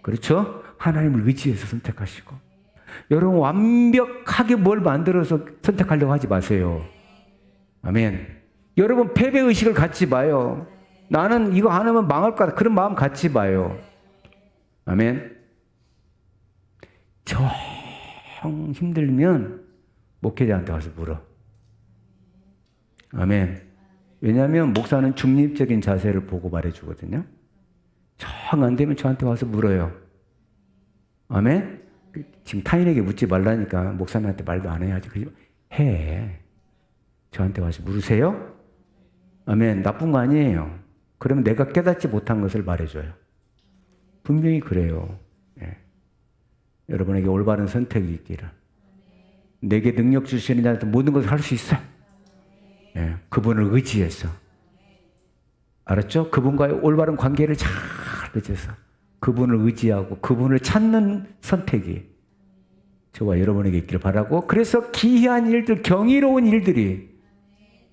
Speaker 1: 그렇죠? 하나님을 의지해서 선택하시고, 여러분 완벽하게 뭘 만들어서 선택하려고 하지 마세요. 아멘. 여러분 패배의식을 갖지 마요. 나는 이거 안 하면 망할 것 같아. 그런 마음 갖지 마요. 아멘. 정 힘들면 목회자한테 가서 물어. 아멘. 왜냐하면 목사는 중립적인 자세를 보고 말해주거든요. 정 안 되면 저한테 와서 물어요. 아멘. 지금 타인에게 묻지 말라니까 목사님한테 말도 안 해야지. 해. 저한테 와서 물으세요. 아멘. 나쁜 거 아니에요. 그러면 내가 깨닫지 못한 것을 말해줘요. 분명히 그래요. 예. 여러분에게 올바른 선택이 있기를. 내게 능력 주시는 자한테 모든 것을 할 수 있어. 예, 그분을 의지해서. 알았죠? 그분과의 올바른 관계를 잘 맺어서 그분을 의지하고 그분을 찾는 선택이 저와 여러분에게 있기를 바라고, 그래서 기이한 일들, 경이로운 일들이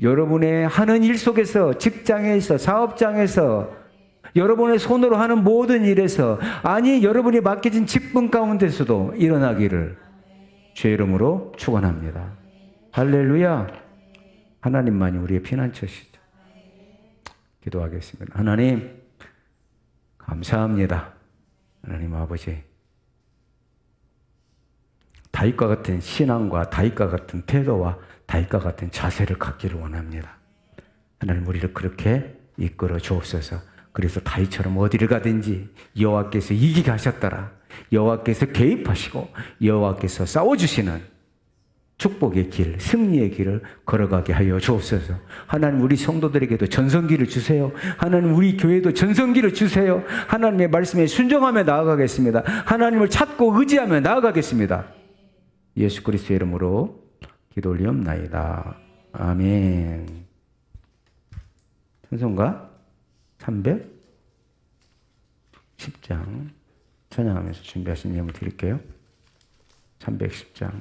Speaker 1: 여러분의 하는 일 속에서, 직장에서, 사업장에서, 여러분의 손으로 하는 모든 일에서, 아니 여러분이 맡겨진 직분 가운데서도 일어나기를 주의 이름으로 축원합니다. 할렐루야. 하나님만이 우리의 피난처시죠. 기도하겠습니다. 하나님 감사합니다. 하나님 아버지, 다윗과 같은 신앙과 다윗과 같은 태도와 다윗과 같은 자세를 갖기를 원합니다. 하나님 우리를 그렇게 이끌어 주옵소서. 그래서 다윗처럼 어디를 가든지 여호와께서 이기게 하셨더라. 여호와께서 개입하시고 여호와께서 싸워주시는 축복의 길, 승리의 길을 걸어가게 하여 주옵소서. 하나님 우리 성도들에게도 전성기를 주세요. 하나님 우리 교회도 전성기를 주세요. 하나님의 말씀에 순종하며 나아가겠습니다. 하나님을 찾고 의지하며 나아가겠습니다. 예수 그리스도의 이름으로 기도 올리옵나이다. 아멘. 찬송가 310장 찬양하면서 준비하신 예물 드릴게요. 310장.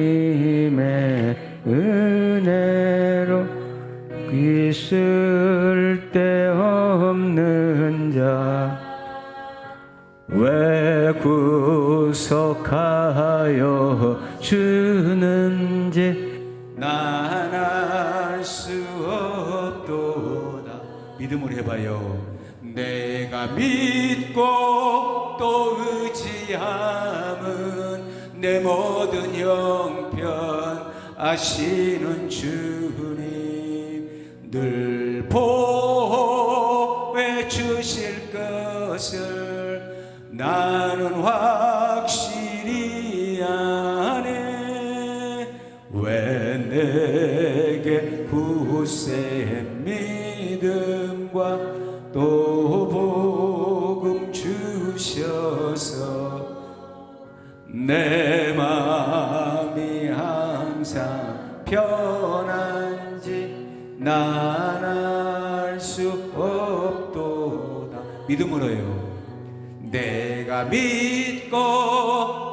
Speaker 1: 하나님의 은혜로 쓸데없는 자 왜 구속하여 주는지 난 알 수 없도다. 믿음으로 해봐요. 내가 믿고 또 의지함은 내 모든 형편 아시는 주님 늘 보호해 주실 것을 나는 확실히 아네. 왜 내게 굳센 믿음과 또 복음 주셔서 내 마음이 항상 편한지 난 알 수 없도다. 믿음으로요. 내가 믿고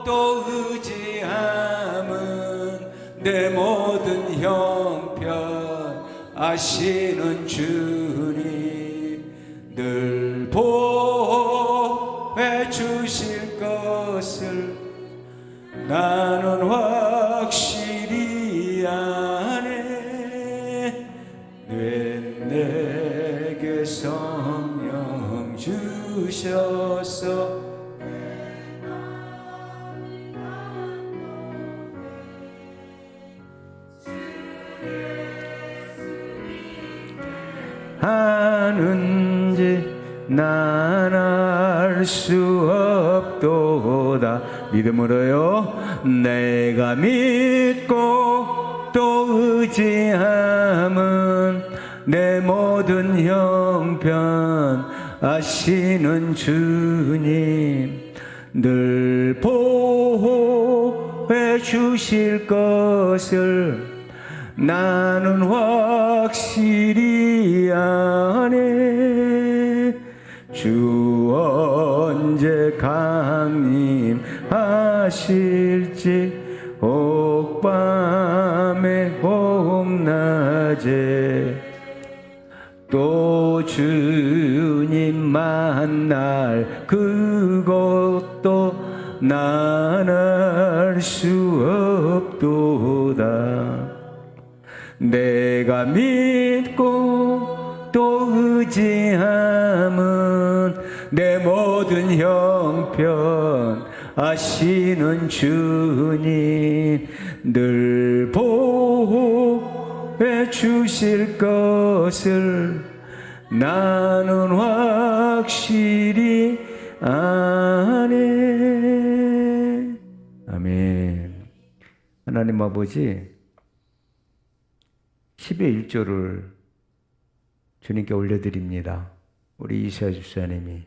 Speaker 1: 또 의지함은 내 모든 형편 아시는 주님 늘 보호해 주실 것을 나는 확실히 아네. 왜 내게 성령 주셔서 하는지 난 알 수 없도다. 믿음으로요. 내가 믿고 또 의지함은 내 모든 형편 아시는 주님 늘 보호해 주실 것을 나는 확실히 아네. 주 언제 강림하실지 옥밤에 옥낮에 또 주님 만날 그것도 난 알 수 없도다. 내가 믿고 또 의지함은 내 모든 형편 아시는 주님 늘 보호해 주실 것을 나는 확실히 아네. 아멘. 하나님 아버지 10의 1조를 주님께 올려드립니다. 우리 이시아 집사님이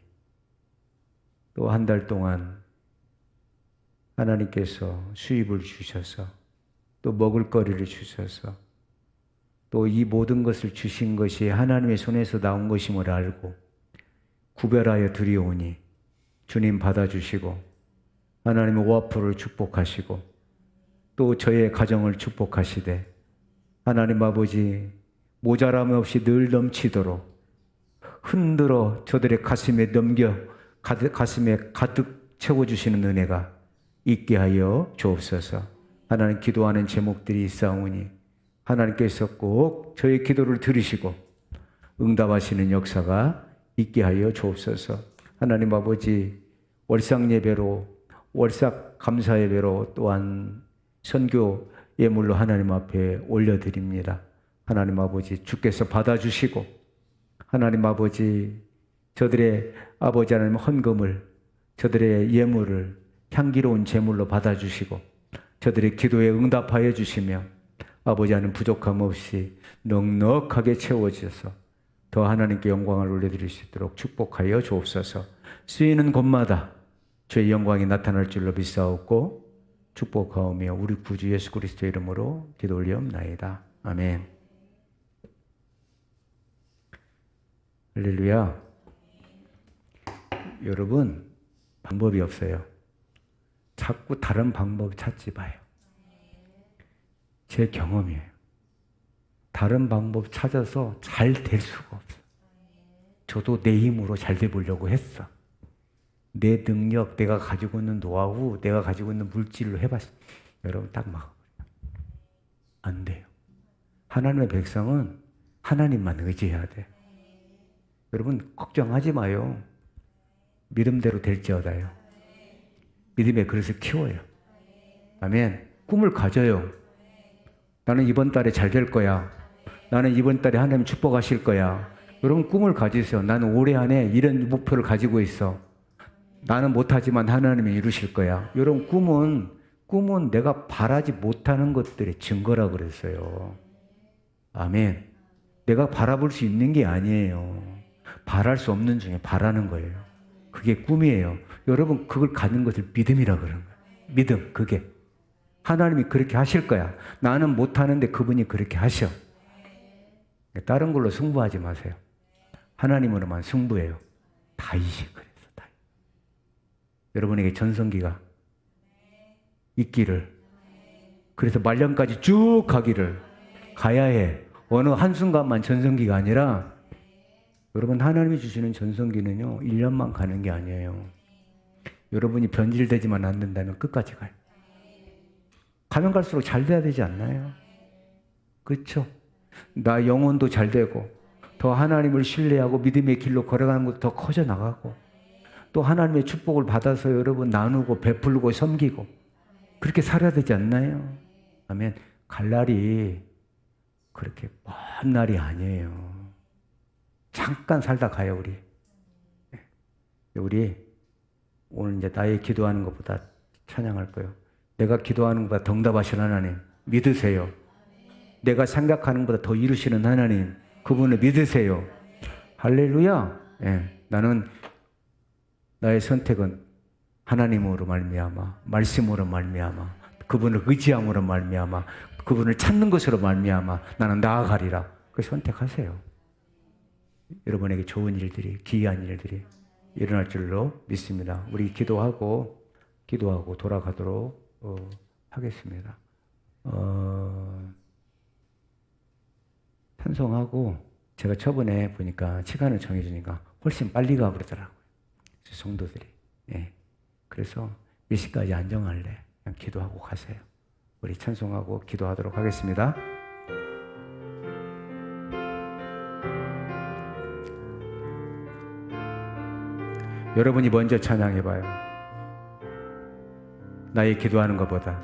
Speaker 1: 또 한 달 동안 하나님께서 수입을 주셔서 또 먹을 거리를 주셔서 또 이 모든 것을 주신 것이 하나님의 손에서 나온 것임을 알고 구별하여 드리오니 주님 받아주시고 하나님의 오아프를 축복하시고 또 저의 가정을 축복하시되 하나님 아버지 모자람 없이 늘 넘치도록 흔들어 저들의 가슴에 가슴에 가득 채워주시는 은혜가 있게 하여 주옵소서. 하나님 기도하는 제목들이 있사오니 하나님께서 꼭 저의 기도를 들으시고 응답하시는 역사가 있게 하여 주옵소서. 하나님 아버지 월삭 예배로 월삭 감사 예배로 또한 선교 예물로 하나님 앞에 올려드립니다. 하나님 아버지, 주께서 받아주시고 하나님 아버지, 저들의 아버지 하나님 헌금을, 저들의 예물을 향기로운 제물로 받아주시고 저들의 기도에 응답하여 주시며 아버지 하나님 부족함 없이 넉넉하게 채워주셔서 더 하나님께 영광을 올려드릴 수 있도록 축복하여 주옵소서. 쓰이는 곳마다 주의 영광이 나타날 줄로 믿사옵고 축복하오며 우리 구주 예수 그리스도의 이름으로 기도 올리옵나이다. 아멘. 할렐루야. 여러분, 방법이 없어요. 자꾸 다른 방법 찾지 마요. 제 경험이에요. 다른 방법 찾아서 잘 될 수가 없어요. 저도 내 힘으로 잘 돼보려고 했어. 내 능력, 내가 가지고 있는 노하우, 내가 가지고 있는 물질로 해봤어. 여러분 딱 막 안 돼요. 하나님의 백성은 하나님만 의지해야 돼. 여러분 걱정하지 마요. 믿음대로 될지어다요. 믿음의 그릇을 키워요. 아멘. 꿈을 가져요. 나는 이번 달에 잘 될 거야. 나는 이번 달에 하나님 축복하실 거야. 여러분 꿈을 가지세요. 나는 올해 안에 이런 목표를 가지고 있어. 나는 못하지만 하나님이 이루실 거야. 여러분 꿈은 내가 바라지 못하는 것들의 증거라 그랬어요. 아멘. 내가 바라볼 수 있는 게 아니에요. 바랄 수 없는 중에 바라는 거예요. 그게 꿈이에요. 여러분 그걸 갖는 것을 믿음이라 그러는 거예요. 믿음, 그게. 하나님이 그렇게 하실 거야. 나는 못하는데 그분이 그렇게 하셔. 다른 걸로 승부하지 마세요. 하나님으로만 승부해요. 다윗이 그랬어. 다윗. 여러분에게 전성기가 있기를, 그래서 말년까지 쭉 가기를 가야 해. 어느 한순간만 전성기가 아니라 여러분 하나님이 주시는 전성기는요 1년만 가는 게 아니에요. 여러분이 변질되지만 않는다면 끝까지 가요. 가면 갈수록 잘 돼야 되지 않나요? 그렇죠? 나 영혼도 잘 되고 더 하나님을 신뢰하고 믿음의 길로 걸어가는 것도 더 커져 나가고 또 하나님의 축복을 받아서 여러분 나누고 베풀고 섬기고 그렇게 살아야 되지 않나요? 아멘. 갈 날이 그렇게 먼 날이 아니에요. 잠깐 살다 가요, 우리. 우리 오늘 이제 나의 기도하는 것보다 찬양할 거예요. 내가 기도하는 것보다 더 응답하시는 하나님 믿으세요. 내가 생각하는 것보다 더 이루시는 하나님 그분을 믿으세요. 할렐루야. 예, 나는 나의 선택은 하나님으로 말미암아 말씀으로 말미암아 그분을 의지함으로 말미암아 그분을 찾는 것으로 말미암아 나는 나아가리라. 그 선택하세요. 여러분에게 좋은 일들이 기이한 일들이 일어날 줄로 믿습니다. 우리 기도하고 돌아가도록 하겠습니다. 찬송하고 제가 저번에 보니까 시간을 정해주니까 훨씬 빨리 가 그러더라고요. 성도들이. 예. 그래서 몇 시까지 안 정할래. 그냥 기도하고 가세요. 우리 찬송하고 기도하도록 하겠습니다. 여러분이 먼저 찬양해봐요. 나의 기도하는 것보다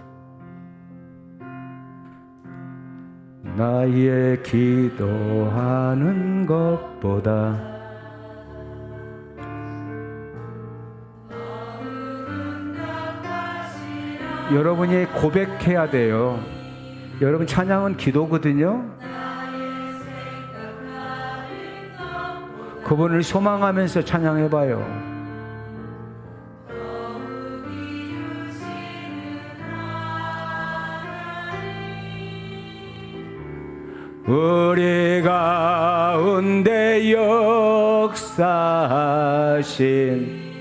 Speaker 1: 나의 기도하는 것보다 여러분이 고백해야 돼요. 여러분 찬양은 기도거든요. 그분을 소망하면서 찬양해봐요. 우리 가운데 역사하신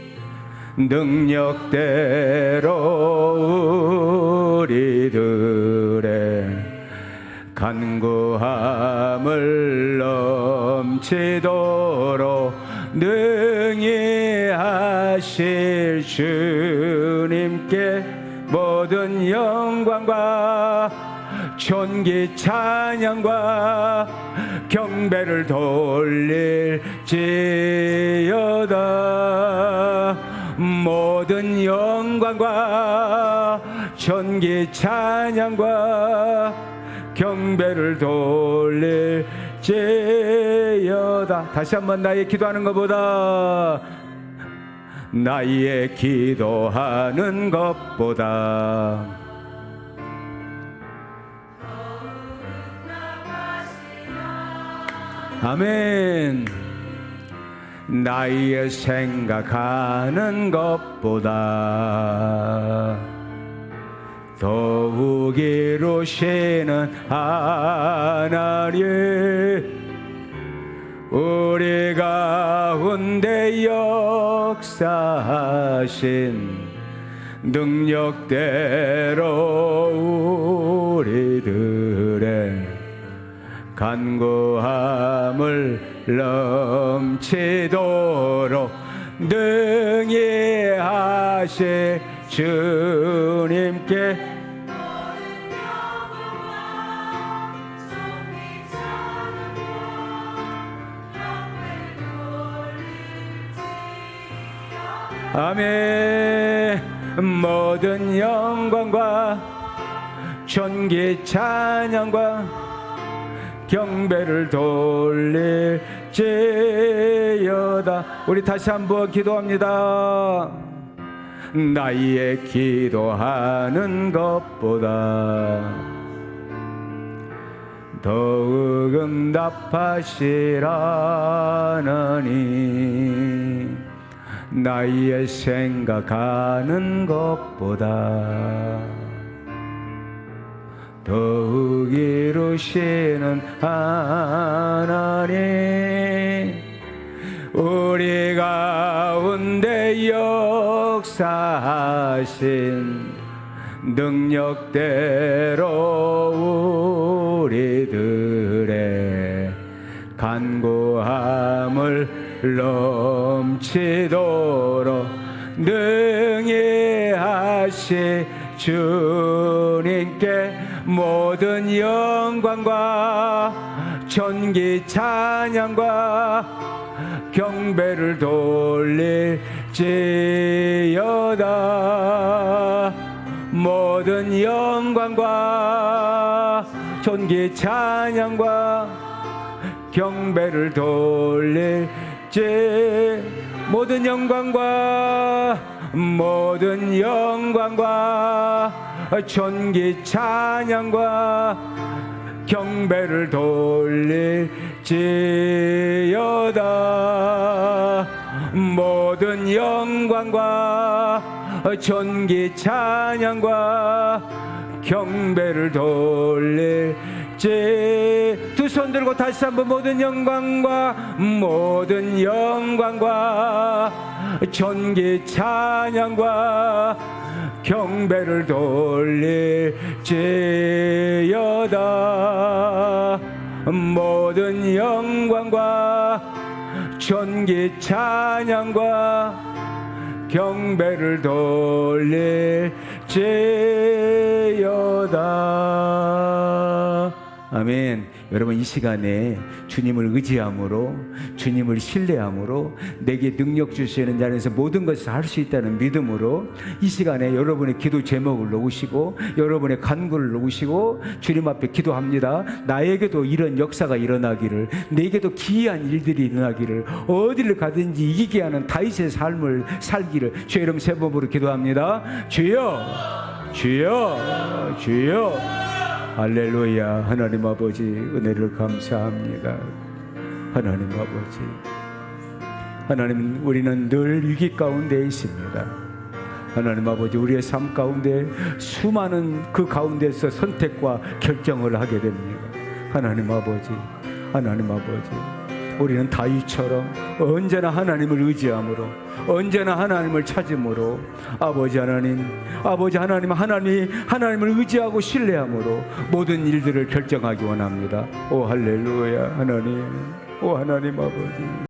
Speaker 1: 능력대로 우리들의 간구함을 넘치도록 능히 하실 주님께 모든 영광과 존귀 찬양과 경배를 돌릴지어다. 모든 영광과 전기 찬양과 경배를 돌릴지어다. 다시 한번 나의 기도하는 것보다, 나의 기도하는 것보다 아멘. 나의 생각하는 것보다 더욱 이루시는 하나님, 우리 가운데 역사하신 능력대로 우리들의 간구함을 넘치도록 능히 하실 주님께 아멘. 모든 영광과 존귀 찬양과 경배를 돌릴지어다. 우리 다시 한번 기도합니다. 나의 기도하는 것보다 더욱 응답하시라 하나님, 나의 생각하는 것보다 더욱 이루시는 하나님, 우리 가운데 역사하신 능력대로 우리들의 간구함을 넘치도록 능히 하실 주님께 모든 영광과 존귀 찬양과 경배를 돌릴지어다. 모든 영광과 존귀 찬양과 경배를 돌릴지, 모든 영광과 존귀 찬양과 경배를 돌릴지어다. 모든 영광과 존귀 찬양과 경배를 돌릴지. 두 손 들고 다시 한번 모든 영광과 존귀 찬양과 경배를 돌릴지어다. 모든 영광과 존귀 찬양과 경배를 돌릴지어다. 아멘. 여러분, 이 시간에 주님을 의지함으로, 주님을 신뢰함으로 내게 능력 주시는 자리에서 모든 것을 할 수 있다는 믿음으로 이 시간에 여러분의 기도 제목을 놓으시고 여러분의 간구를 놓으시고 주님 앞에 기도합니다. 나에게도 이런 역사가 일어나기를, 내게도 기이한 일들이 일어나기를, 어디를 가든지 이기게 하는 다윗의 삶을 살기를 주의 이름 세 번으로 기도합니다. 주여, 주여, 주여. 할렐루야. 하나님 아버지, 은혜를 감사합니다. 하나님 아버지, 하나님, 우리는 늘 위기 가운데 있습니다. 하나님 아버지, 우리의 삶 가운데 수많은 그 가운데서 선택과 결정을 하게 됩니다. 하나님 아버지, 하나님 아버지, 우리는 다윗처럼 언제나 하나님을 의지함으로, 언제나 하나님을 찾음으로, 아버지 하나님, 아버지 하나님, 하나님을 의지하고 신뢰함으로 모든 일들을 결정하기 원합니다. 오 할렐루야. 하나님, 오 하나님 아버지.